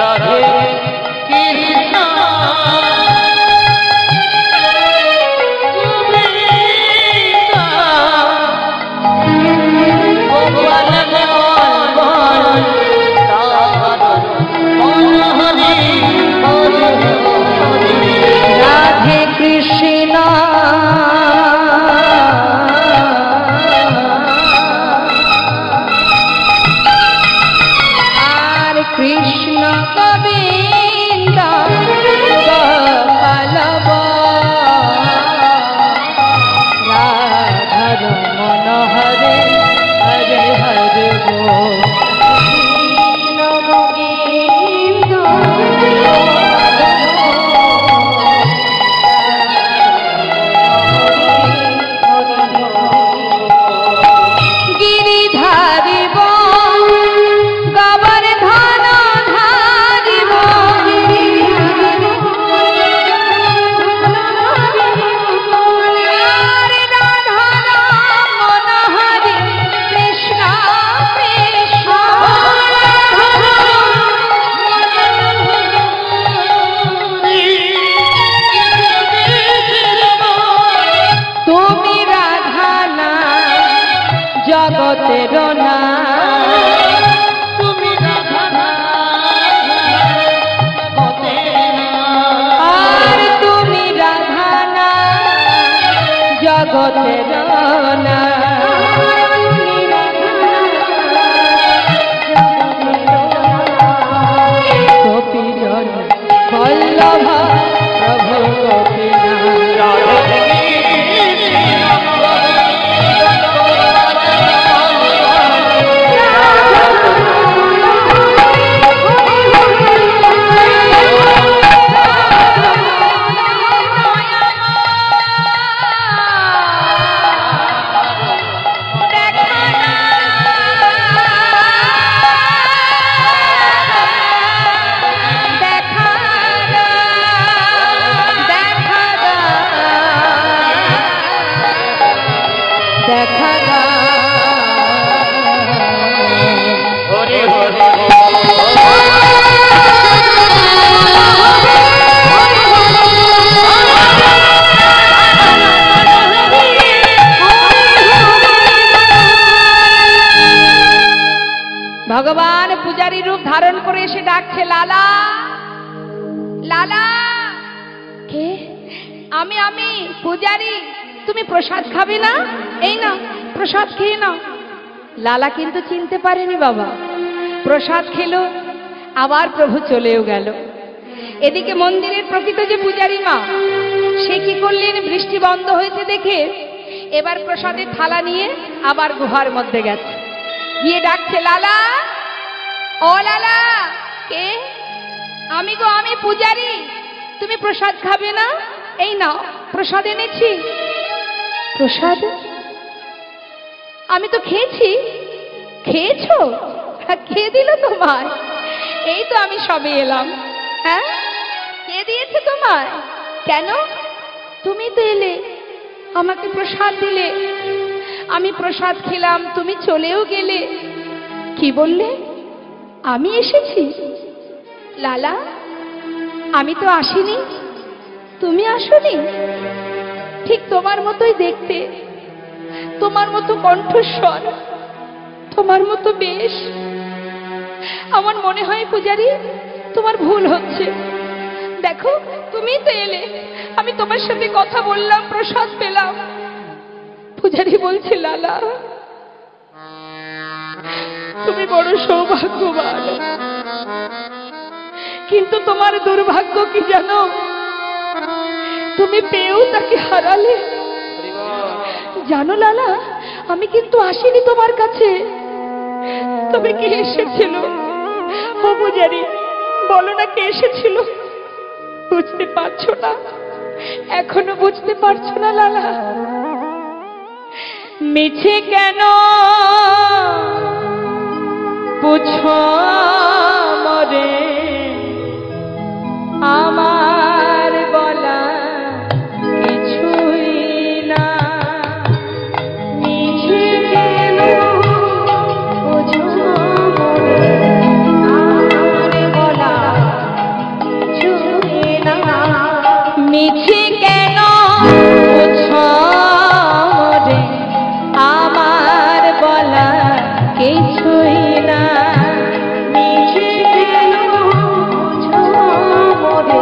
রাধে কৃষ্ণ রাধে কৃষ্ণ আর কৃষ্ণ গোবিন্দ গোপাল রাধার মন হরে হরে হরে বল। কৃষ্ণ গোবিন্দ গিরিধারিব গোবর্ধন ধারিব, আর রাধার মন হরে কৃষ্ণ কৃষ্ণ। তুমি রাধা না জগতের না, তুমি রাধা আর তুমি রাধা না জগতের না। গোপীজন বল্লভ প্রভু গোপীনাথ, দেখা গা হরে হরে ভগবান পূজারী রূপ ধারণ করে এসে ডাকছে, লালা লালা। কে? আমি আমি পূজারী। তুমি প্রসাদ খাবে না? এই না, প্রসাদ খেয়ে নাও। লালা কিন্তু চিনতে পারেনি বাবা, প্রসাদ খেলো, আবার প্রভু চলেও গেল। এদিকে মন্দিরের প্রকৃত যে পূজারী মা, সে কি করলেন, বৃষ্টি বন্ধ হয়েছে দেখে এবার প্রসাদের থালা নিয়ে আবার গুহার মধ্যে গেছে, গিয়ে ডাকছে, লালা ও লালা। কে? আমি গো, আমি পূজারী। তুমি প্রসাদ খাবে না? এই নাও, প্রসাদ এনেছি। প্রসাদ? আমি তো খেয়েছি। খেয়েছো? হ্যাঁ, খেয়ে দিল তোমায়? এই তো আমি সবে এলাম। হ্যাঁ, কে দিয়েছে তোমায়? কেন? তুমি তো এলে, আমাকে প্রসাদ দিলে, আমি প্রসাদ খেলাম, তুমি চলেও গেলে। কি বললে? আমি এসেছি? লালা, আমি তো আসিনি। তুমি আসোনি? ঠিক তোমার মতোই দেখতে, তোমার মতো কণ্ঠস্বর, তোমার মতো বেশ। আমার মনে হয় পূজারী, তোমার ভুল হচ্ছে। দেখো, তুমি তো এলে, আমি তোমার সাথে কথা বললাম, প্রসাদ পেলাম। পূজারী বলছে, লালা, তুমি বড় সৌভাগ্যবান, কিন্তু তোমার দুর্ভাগ্য কি জানো? তুমি পেয়েও তাকে হারালে। জানো লালা, আমি কিন্তু আসিনি তোমার কাছে। তবে কে এসেছিল? ও পূজারী, বলো না কে এসেছিল? বুঝতে পারছো না? এখনো বুঝতে পারছো না লালা? মিছে কেন পুছো মরে, আমার বলা কিছুই না। মিছে কেন পুছো মরে, আমার বলা কিছুই না। মিছে কেন পুছো মরে, আমার বলা কিছুই না। মিছে কেন পুছো মরে,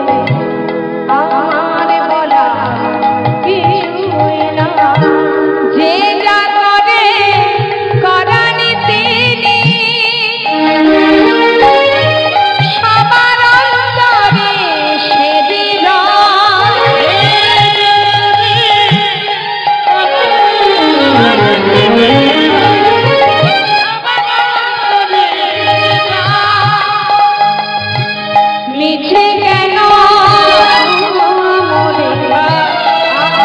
আমার বলা কিছুই না। যে যা করে করানি তিনি, সবার অন্তরে সে দিল। মিছে কেন মরে,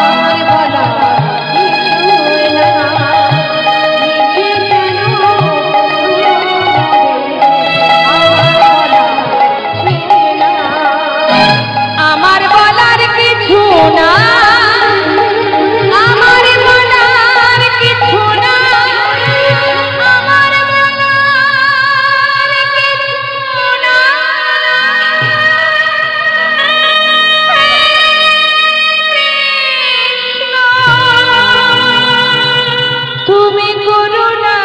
আমার বলা কিছুই না। মিছে কেন মরে, আমার বলার কিছু না। আমার বলার কিছু না। আমার বলার কিছু না। তুমি করুণা,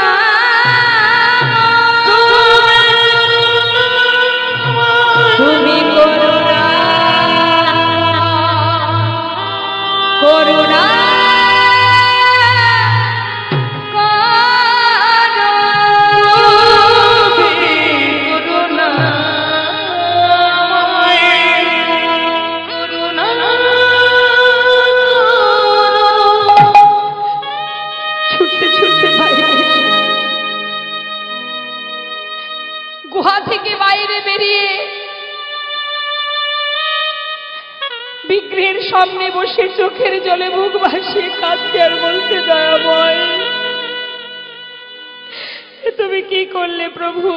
তুমি করুণা, করুণা ছুটতে ছুটতে বাইরে এসে গুহা থেকে বাইরে বেরিয়ে বিগ্রহের সামনে বসে চোখের জলে মুখ ভাসিয়ে কাঁদছে আর বলছে, দয়াময়, তুমি কি করলে প্রভু?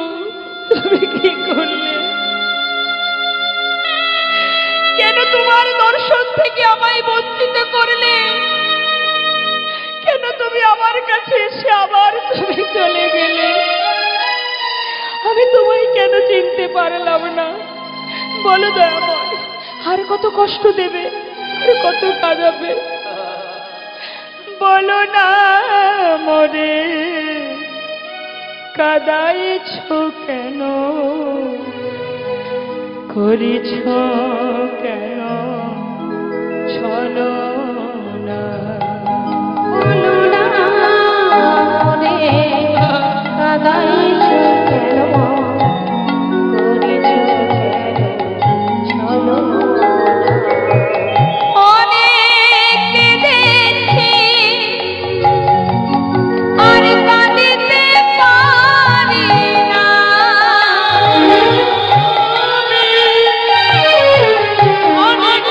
তুমি কি করলে? কেন তোমার দর্শন থেকে আমায় বঞ্চিত করলে? কেন তুমি আমার কাছে এসে আবার তুমি চলে গেলে? আমি তোমায় কেন চিনতে পারলাম না? বলো দয়াময়, আর কত কষ্ট দেবে, আর কত কাঁদাবে? বলো না মরে, কাঁদাইছ কেন? করিছ কেন ছলনা? বলো না মরে, কাঁদাইছ কেন? করিছ কেন ছলনা? অনেক কেঁদেছি আর কাঁদিতে পারি না। অনেক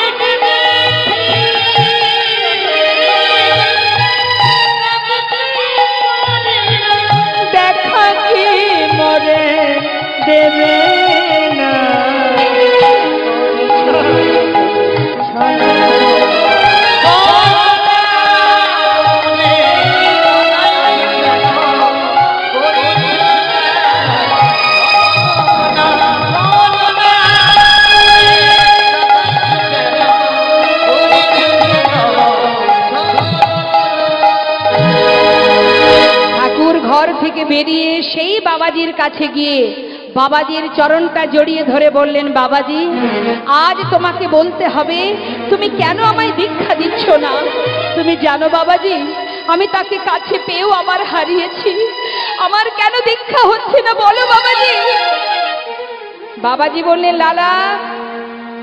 দেখা কি মরে দেবে না? ঠাকুর ঘর থেকে বেরিয়ে সেই বাবাজির কাছে গিয়ে বাবাজির চরণটা জড়িয়ে ধরে বললেন, বাবাজি, আজ তোমাকে বলতে হবে তুমি কেন আমায় দীক্ষা দিচ্ছ না। তুমি জানো বাবাজি, আমি তাকে কাছে পেয়েও আবার হারিয়েছি। আমার কেন দীক্ষা হচ্ছে না বলো বাবাজি। বাবাজি বললেন, লালা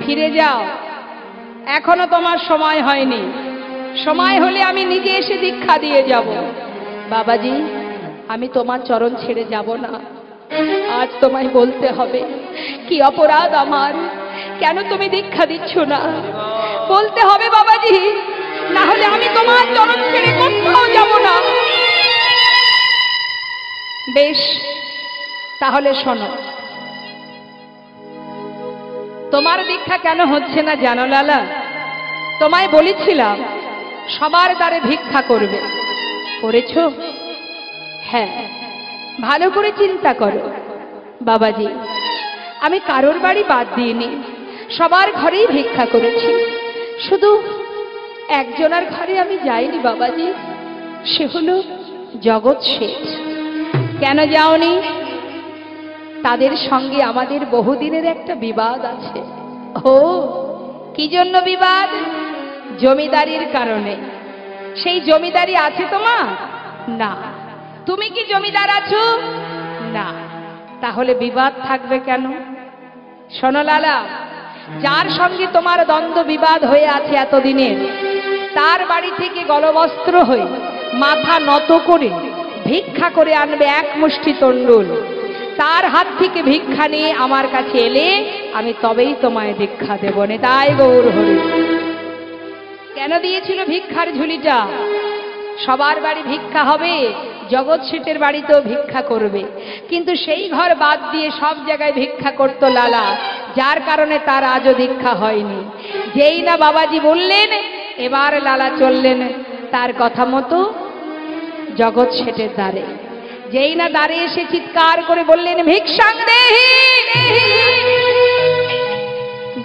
ফিরে যাও, এখনো তোমার সময় হয়নি। সময় হলে আমি নিজে এসে দীক্ষা দিয়ে যাব। বাবাজি, আমি তোমার চরণ ছেড়ে যাব না। আজ তোমায় বলতে হবে কি অপরাধ আমার, কেন তুমি দীক্ষা দিচ্ছ না? বলতে হবে বাবাজি, না হলে আমি তোমার চরণ ছেড়ে কোথাও যাব না। বেশ, তাহলে শোনো, তোমার দীক্ষা কেন হচ্ছে না জানো লালা? তোমায় বলেছিলাম সবার দ্বারে ভিক্ষা করবে, করেছো? হ্যাঁ, ভালো করে চিন্তা করো বাবাজি, আমি কারোর বাড়ি বাদ দিইনি, সবার ঘরেই ভিক্ষা করেছি। শুধু একজনের ঘরে আমি যাইনি বাবাজি, সে হলো জগৎ শেঠ। কেন যাওনি? তাদের সঙ্গে আমাদের বহুদিনের একটা বিবাদ আছে। ও, কি জন্য বিবাদ? জমিদারির কারণে। সেই জমিদারি আছে তোমার? না। তুমি কি জমিদার আছো? না। তাহলে বিবাদ থাকবে কেন? শোনো লালা, যার সঙ্গে তোমার দ্বন্দ্ব বিবাদ হয়ে আছে এতদিনের, তার বাড়ি থেকে গলবস্ত্র হয়ে মাথা নত করে ভিক্ষা করে আনবে এক মুষ্টি তণ্ডুল। তার হাত থেকে ভিক্ষা নিয়ে আমার কাছে এলে আমি তবেই তোমায় দীক্ষা দেব। তাই গৌর হরি। কেন দিয়েছিল ভিক্ষার ঝুলিটা? সবার বাড়ি ভিক্ষা হবে, জগৎ শেঠের বাড়িতেও ভিক্ষা করবে, কিন্তু সেই ঘর বাদ দিয়ে সব জায়গায় ভিক্ষা করত লালা, যার কারণে তার আজও দীক্ষা হয়নি। যেই না বাবাজি বললেন, এবার লালা চললেন তার কথা মতো জগৎ শেঠের দ্বারে। যেই না দ্বারে এসে চিৎকার করে বললেন, ভিক্ষাং দেহি।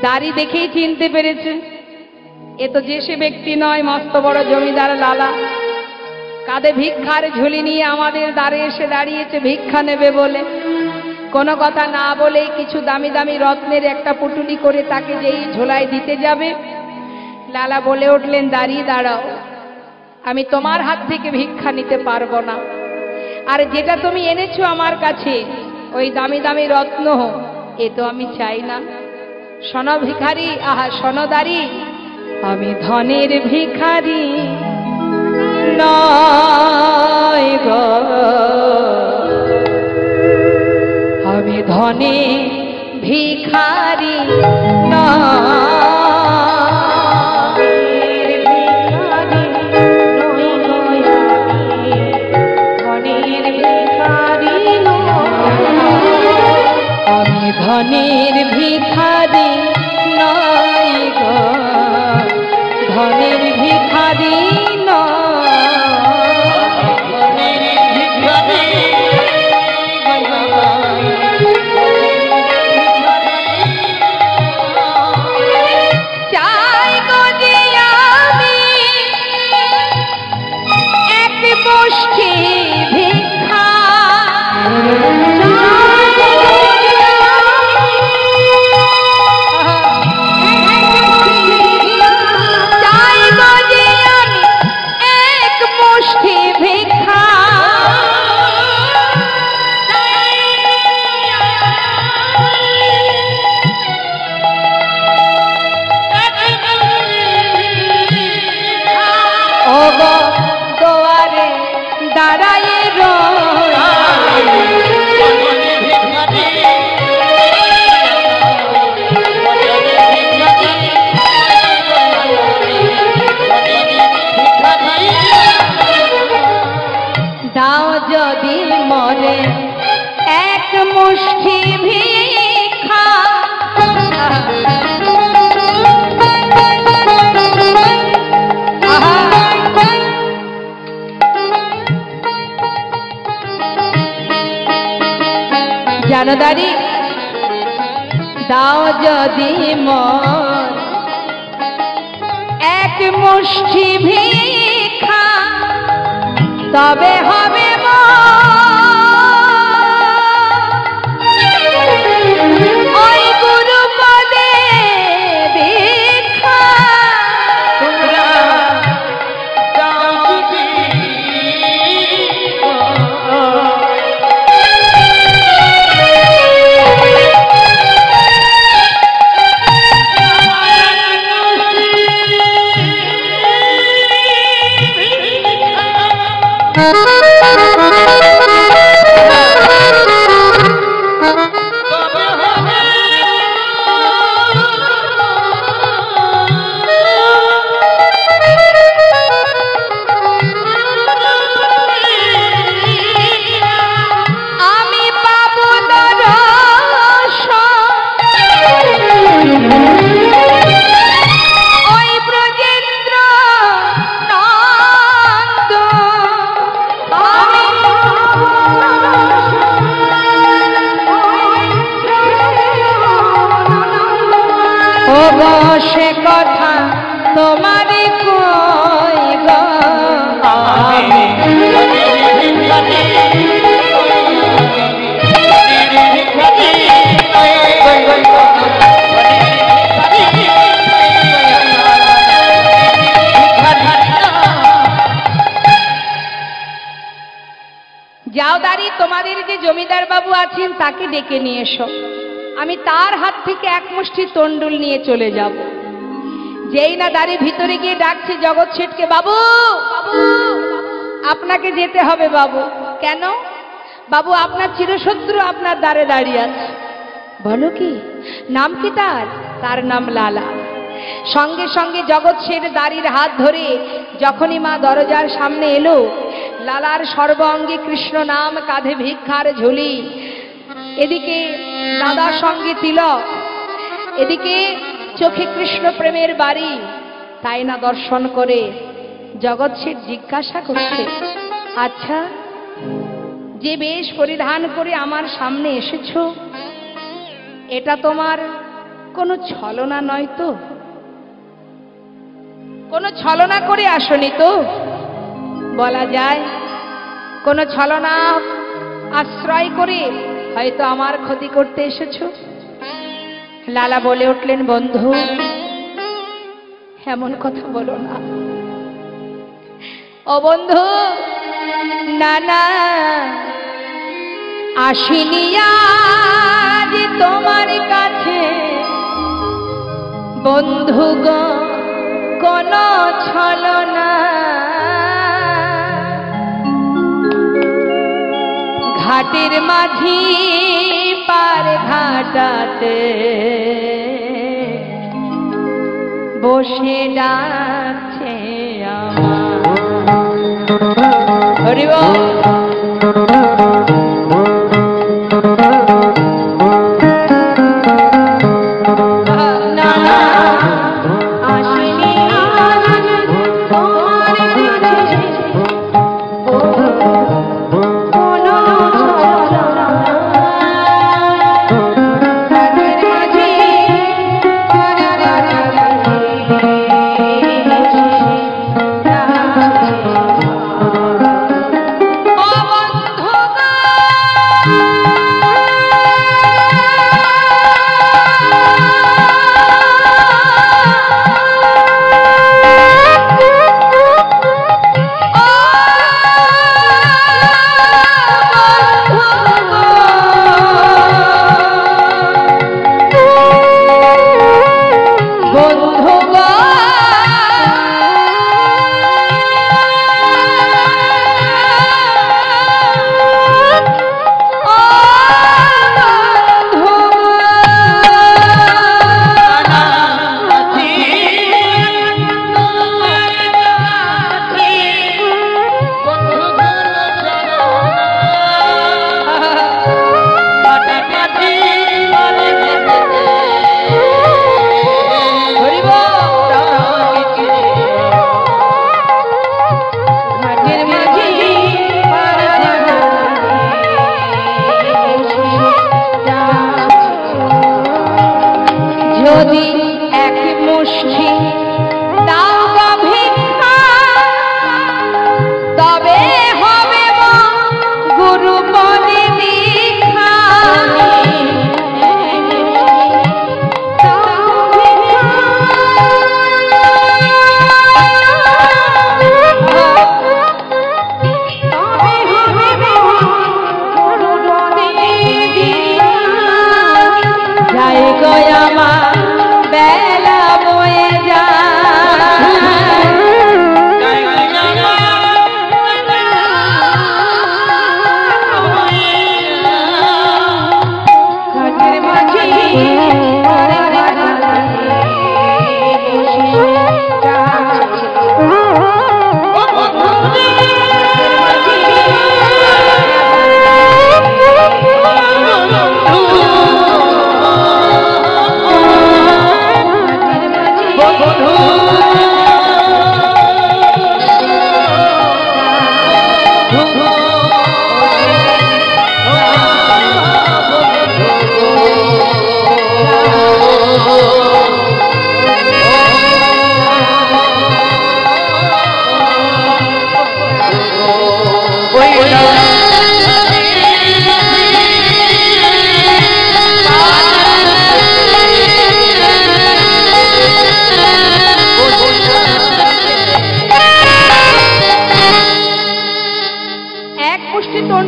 দাড়ি দেখেই চিনতে পেরেছে এ তো যে সে ব্যক্তি নয়, মস্ত বড় জমিদার লালা। কাঁধে ভিক্ষার ঝুলি নিয়ে আমাদের দ্বারে এসে দাঁড়িয়েছে ভিক্ষা নেবে বলে। কোনো কথা না বলেই কিছু দামি দামি রত্নের একটা পুটুলি করে তাকে যেই ঝোলায় দিতে যাবে, লালা বলে উঠলেন, দাঁড়িয়ে দাঁড়াও, আমি তোমার হাত থেকে ভিক্ষা নিতে পারবো না। আর যেটা তুমি এনেছো আমার কাছে, ওই দামি দামি রত্ন, এ তো আমি চাই না। শোনো ভিখারি, আহা শোনো দাঁড়ি, আমি ধনের ভিখারি নয় গো, আমি ধনে ভিখারি ধনের ভিখারি নয় গো, ধনের ভিখারি চাই গো যে আমি এক মুষ্টি ভিক্ষা, দুয়ারে দাঁড়ায় দাও যদি মরে এক মুষ্টি ভিক্ষা, জানো দাঁড়ি, দাও যদি মর এক মুষ্টি ভিক্ষা, তবে হবে ওই গুরু পদে দীক্ষা। তোমারে কই গো আমি ভিখারি যাও দাঁড়ি, তোমাদের যে জমিদার বাবু আছেন তাকে ডেকে নিয়ে এসো, আমি তার হাত থেকে এক মুষ্টি তন্ডুল নিয়ে চলে যাব। যেই না দাঁড়ি ভিতরে গিয়ে ডাকছে জগৎ শেঠকে, বাবু বাবু আপনাকে যেতে হবে বাবু। কেন বাবু? আপনার চিরশত্রু আপনার দ্বারে দাঁড়িয়ে আছে। বলো কি? নাম কি তার? তার নাম লালা। সঙ্গে সঙ্গে জগৎ শেঠ দাঁড়ির হাত ধরে যখনই মা দরজার সামনে এলো, লালার সর্বাঙ্গে কৃষ্ণ নাম, কাঁধে ভিক্ষার ঝুলি, এদিকে দাদার সঙ্গে তিলক, এদিকে চোখে কৃষ্ণ প্রেমের বাড়ি। তাই না দর্শন করে জগৎ শেঠ জিজ্ঞাসা করছে, আচ্ছা যে বেশ পরিধান করে আমার সামনে এসেছো, এটা তোমার কোনো ছলনা নয় তো? কোনো ছলনা করে আসনি তো? বলা যায় কোনো ছলনা আশ্রয় করে হয়তো আমার ক্ষতি করতে এসেছো। লালা বলে উঠলেন, বন্ধু এমন কথা বলো না। ও বন্ধু, না না, আসিনি আজ তোমার কাছে বন্ধু গো কোন ছলনা, ঘাটের মাঝি পার ঘাটাতে বসে ডাকছে আমার। হরি বল। ও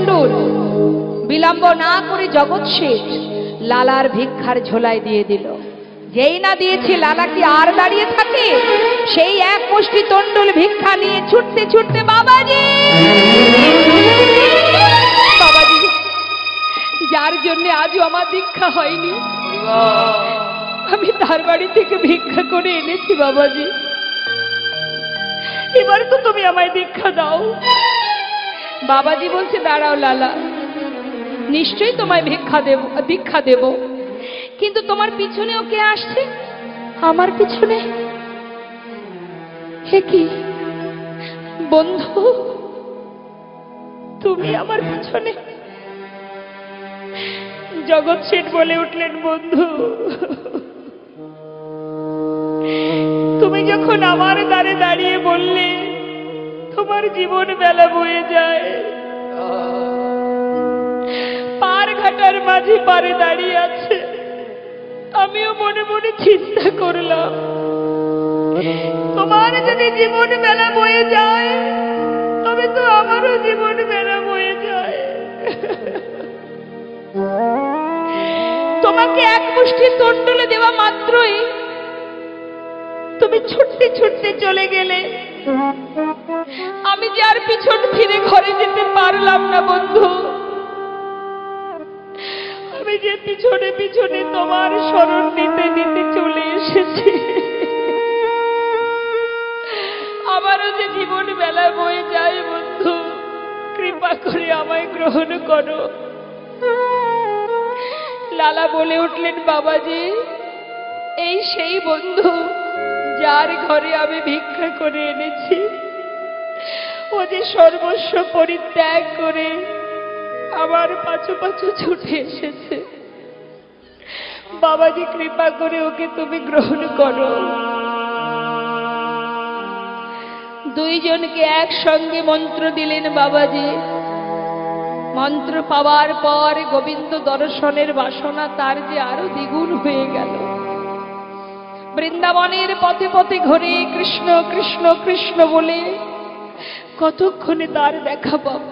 তণ্ডুল বিলম্ব না করে জগৎ শেঠ লালার ভিক্ষার ঝোলায় দিয়ে দিল। যেই না দিয়েছে লালা কি আর দাঁড়িয়ে থাকে, সেই এক মুষ্টি তণ্ডুল ভিক্ষা নিয়ে ছুটতে ছুটতে বাবাজি বাবাজি যার জন্য আজও আমার দীক্ষা হয়নি, আমি তার বাড়ি থেকে ভিক্ষা করে এনেছি বাবাজি। এবার তো তুমি আমায় দীক্ষা দাও। বাবাজি বলছে, দাঁড়াও লালা, নিশ্চয়ই তোমায় দীক্ষা দেব, কিন্তু তোমার পিছনেও কে আসছে? আমার পিছনে? হে কি বন্ধু, তুমি আমার পিছনে? জগৎ শেঠ বলে উঠলেন, বন্ধু তুমি যখন আমার দ্বারে দাঁড়িয়ে বললে তোমার জীবন বেলা বয়ে যায়, পার ঘাটার মাঝে পারে দাঁড়িয়ে আছে, আমিও মনে মনে চিন্তা করলাম তোমার যদি জীবন বেলা বয়ে যায় তবে তো আমারও জীবন বেলা বয়ে যায়। তোমাকে এক মুষ্টি তণ্ডুলে দেওয়া মাত্রই তুমি ছুটতে ছুটতে চলে গেলে, আমি যে আর পিছন ফিরে ঘরে যেতে পারলাম না বন্ধু। আমি যে পিছনে পিছনে তোমার শরণ নিতে নিতে চলে এসেছি, আমারও যে জীবন বেলা বয়ে যায় বন্ধু, কৃপা করে আমায় গ্রহণ করো। লালা বলে উঠলেন, বাবাজি এই সেই বন্ধু যার ঘরে আমি ভিক্ষা করে এনেছি, ও যে সর্বস্ব পরিত্যাগ করে আমার পাছু পাছু ছুটে এসেছে। বাবাজি কৃপা করে ওকে তুমি গ্রহণ করো। দুইজনকে একসঙ্গে মন্ত্র দিলেন বাবাজি। মন্ত্র পাওয়ার পর গোবিন্দ দর্শনের বাসনা তার যে আরো দ্বিগুণ হয়ে গেল। বৃন্দাবনের পথে পথে ঘুরে কৃষ্ণ কৃষ্ণ কৃষ্ণ বলে কতক্ষণে তার দেখা পাব।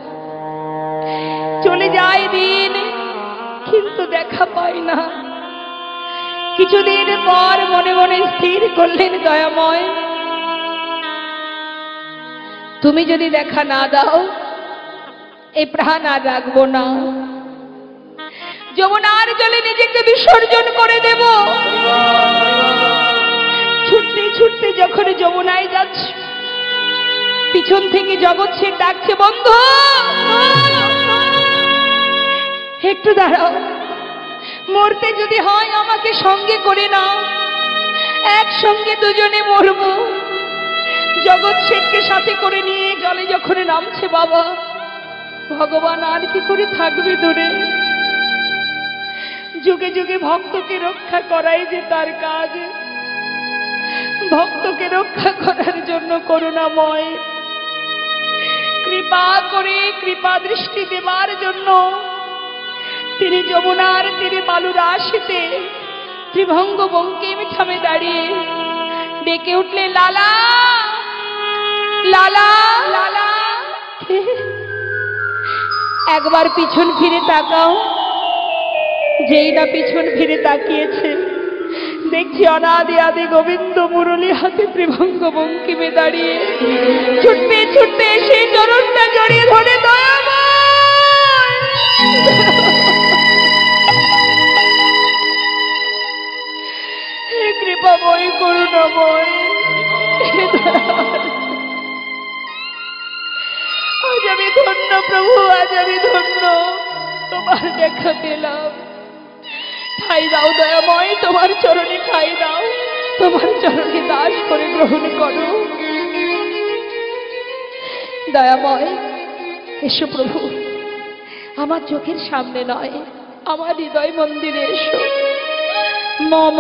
চলে যায় দিন, কিন্তু দেখা পাই না। কিছুদিন পর মনে মনে স্থির করলেন, দয়াময় তুমি যদি দেখা না দাও এই প্রাণ আর রাখবো না, যমুনার জলে নিজেকে বিসর্জন করে দেব। ছুটতে ছুটতে যখন যমুনায় যাচ্ছে, পিছন থেকে জগৎ শেঠ ডাকছে, বন্ধু একটু দাঁড়াও, মরতে যদি হয় আমাকে সঙ্গে করে নাও, একসঙ্গে দুজনে মরবো। জগৎ শেঠকে সাথে করে নিয়ে জলে যখন নামছে, বাবা ভগবান আর কি করে থাকবে দূরে? যুগে যুগে ভক্তকে রক্ষা করাই যে তার কাজ। ভক্তকে রক্ষা করার জন্য করুণাময়, কৃপা করে কৃপা দৃষ্টি দেবার জন্য তিনি যমুনার তীরে বালুর আশিতে ত্রিভঙ্গ বঙ্কিম ঠামে দাঁড়িয়ে ডেকে উঠলে, লালা লালা লালা। একবার পিছন ফিরে তাকাও। যেই না পিছন ফিরে তাকিয়েছে, দেখছি অনাদি আদি গোবিন্দ মুরলী হাতে ত্রিভঙ্গ বঙ্কিমে দাঁড়িয়ে ছুটতে ছুটতে এসে চরণটা জড়িয়ে ধরে, দয়াময় হে কৃপাময় করুণাময়, আজ আমি ধন্য প্রভু, আজ আমি ধন্য, তোমার দেখা পেলাম। ঠাই দাও দয়াময়, তোমার চরণে ঠাই দাও, তোমার চরণে দাস করে গ্রহণ করো। দয়াময় এসো প্রভু, আমার চোখের সামনে নয়, আমার হৃদয় মন্দিরে এসো। মম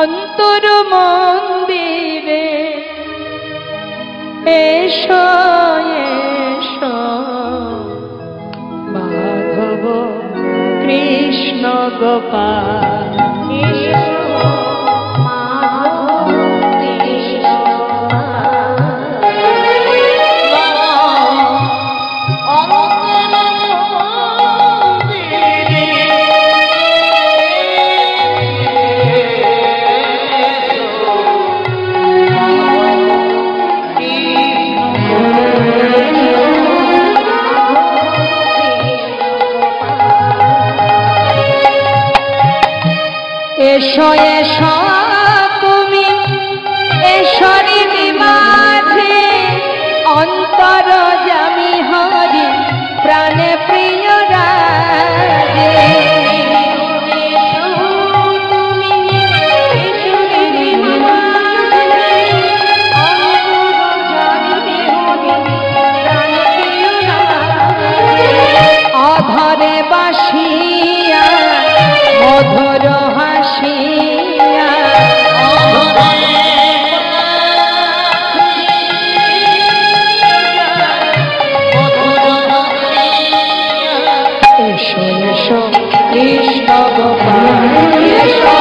অন্তর মন্দিরে এসো এসো, মাধব কৃষ্ণ গোপাল এসো, মাধব কৃষ্ণ গোপাল। এসো এসো তুমি এসরি মাঝে অন্তর জামি হরি প্রাণে প্রিয় রাজে অধরে বাসিয়া মধুর হাসিয়া এসো এসো কৃষ্ণ গোপাল এসো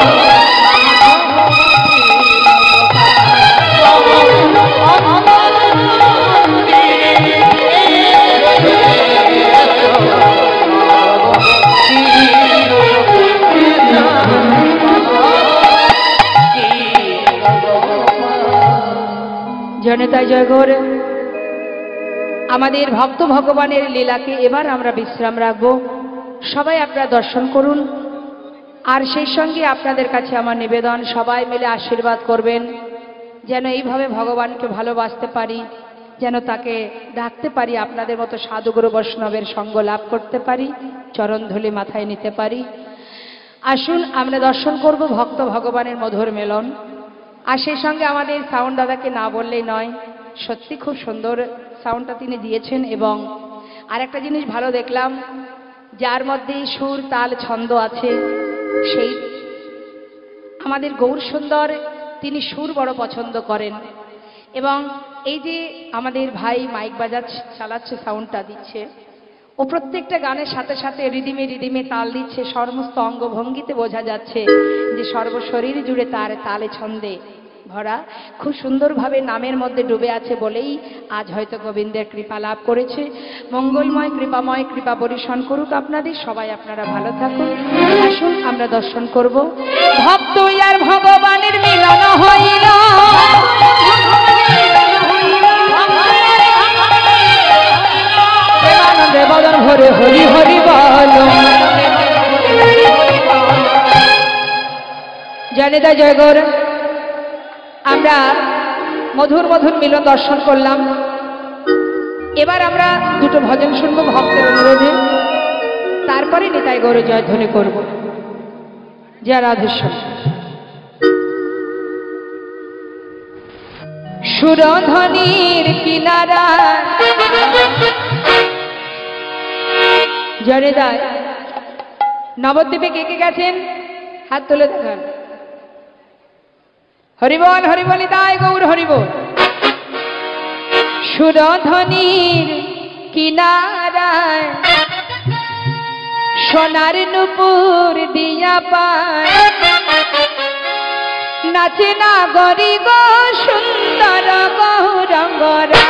জনতায় জয়গৌর। আমাদের ভক্ত ভগবানের লীলাকে এবার আমরা বিশ্রাম রাখবো। সবাই আপনারা দর্শন করুন। আর সেই সঙ্গে আপনাদের কাছে আমার নিবেদন, সবাই মিলে আশীর্বাদ করবেন যেন এইভাবে ভগবানকে ভালোবাসতে পারি, যেন তাকে ডাকতে পারি, আপনাদের মতো সাধুগুরু বৈষ্ণবের সঙ্গ লাভ করতে পারি, চরণধূলি মাথায় নিতে পারি। আসুন আমরা দর্শন করব ভক্ত ভগবানের মধুর মেলন। আর সেই সঙ্গে আমাদের সাউন্ড দাদাকে না বললেই নয়, সত্যি খুব সুন্দর সাউন্ডটা তিনি দিয়েছেন। এবং আরেকটা জিনিস ভালো দেখলাম, যার মধ্যে সুর তাল ছন্দ আছে, সেই আমাদের গৌর সুন্দর তিনি সুর বড় পছন্দ করেন। এবং এই যে আমাদের ভাই মাইক বাজার চালাচ্ছে, সাউন্ডটা দিচ্ছে, ও প্রত্যেকটা গানের সাথে সাথে রিদিমে রিদিমে তাল দিচ্ছে। সমস্ত অঙ্গভঙ্গিতে বোঝা যাচ্ছে যে সর্বশরীর জুড়ে তার তালে ছন্দে ভরা। খুব সুন্দরভাবে নামের মধ্যে ডুবে আছে বলেই আজ হয়তো গোবিন্দের কৃপা লাভ করেছে। মঙ্গলময় কৃপাময় কৃপা বরিশন করুক আপনাদের। সবাই আপনারা ভালো থাকুন। আসুন আমরা দর্শন করব। ভক্ত আর ভগবানের মিলন হইল, প্রেমানন্দে বদন ভরে হরি হরি বল। জয়নিতা জয়গৌর। আমরা মধুর মধুর মিলন দর্শন করলাম। এবার আমরা দুটো ভজন শুনবো ভক্তের অনুরোধে, তারপরে নিতাই গৌর জয়ধ্বনি করব। জয় রাধেশ্বর। সুরধ্বনির কিনারা জয়নিতাই নবদ্বীপে কে কে গেছেন হাত তুলে দেখান। হরিবল হরিবল নিতাই গৌর হরিবল। সুরধ্বনির কিনারায় সোনার নুপুর দিয়া পায়, নাচে না গরি গো সুন্দর গৌরঙ্গরা।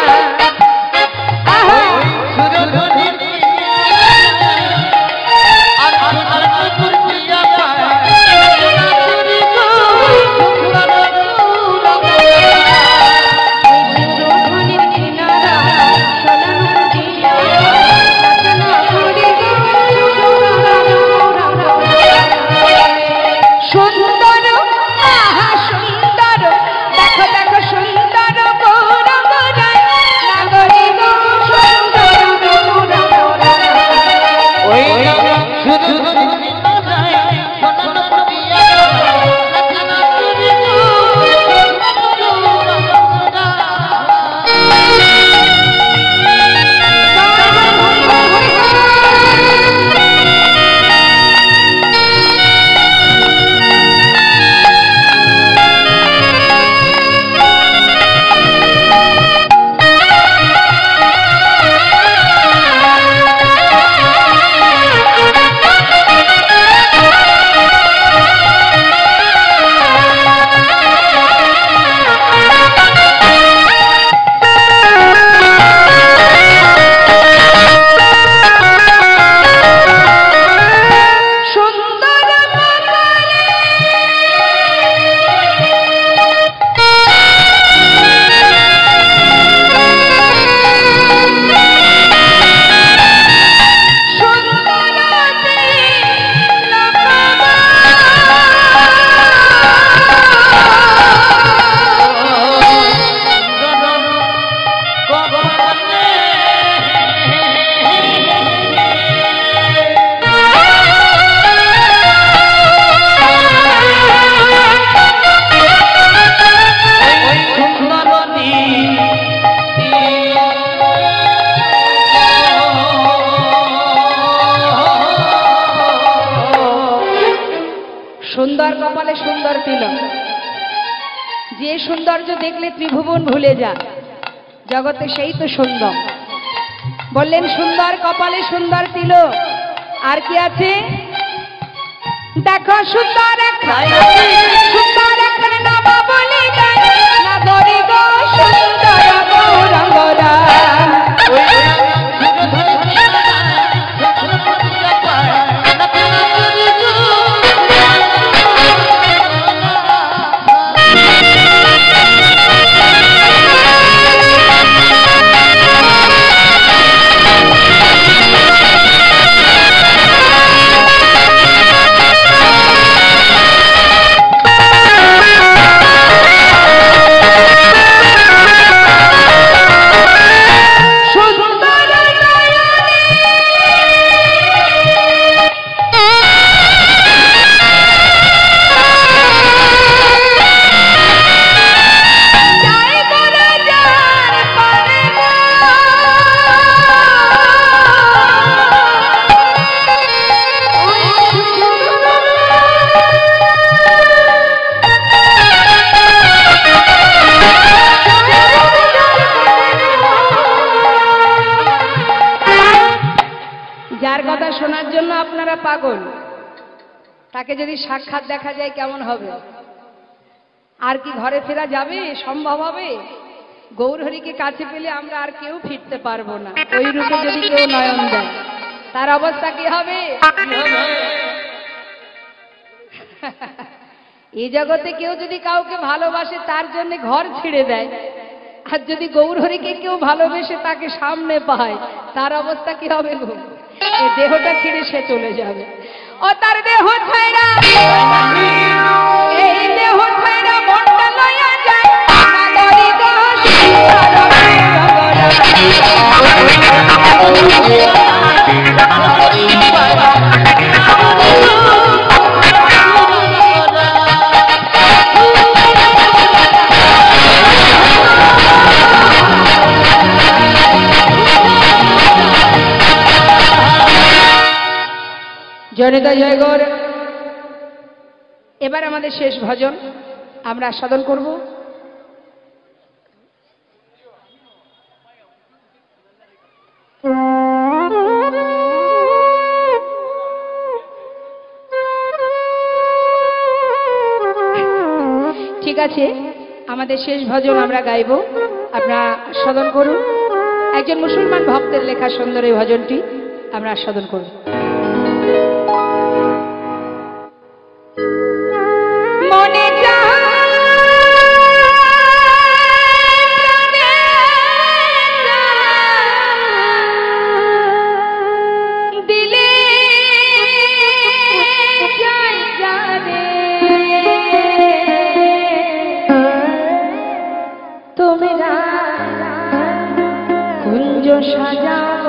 সুন্দর দেখো দেখো সুন্দর গৌরঙ্গরা। তিলক। যে সৌন্দর্য দেখলে ত্রিভুবন ভুলে যা, জগতে সেই তো সুন্দর। বললেন সুন্দর কপালে সুন্দর তিলক, আর কি আছে? দেখো সুন্দর সুন্দর নাম বলে নাগরি গো সুন্দর গৌরঙ্গরা। যার কথা শোনার জন্য আপনারা পাগল, তাকে যদি সাক্ষাৎ দেখা যায় কেমন হবে? আর কি ঘরে ফেরা যাবে? সম্ভব হবে? গৌরহরিকে কাছে পেলে আমরা আর কেউ ফিরতে পারবো না। ওই রূপে যদি কেউ নয়ন দেয়, তার অবস্থা কি হবে? এই জগতে কেউ যদি কাউকে ভালোবাসে, তার জন্য ঘর ছেড়ে দেয়, আর যদি গৌরহরিকে কেউ ভালোবেসে তাকে সামনে পায়, তার অবস্থা কি হবে গো? এই দেহটা ছেড়ে সে চলে যাবে। ও তার দেহ ছাইরা, এই দেহ ছাইরা মনটা লইয়া যায় নাগরি গো সুন্দর জনিতা জয় গৌর। এবার আমাদের শেষ ভজন আমরা আস্বাদন করব। ঠিক আছে, আমাদের শেষ ভজন আমরা গাইব, আপনারা আস্বাদন করুন। একজন মুসলমান ভক্তের লেখা সুন্দর এই ভজনটি আমরা আস্বাদন করব। মনে দিলে তোমরা কুঞ্জ সাজাব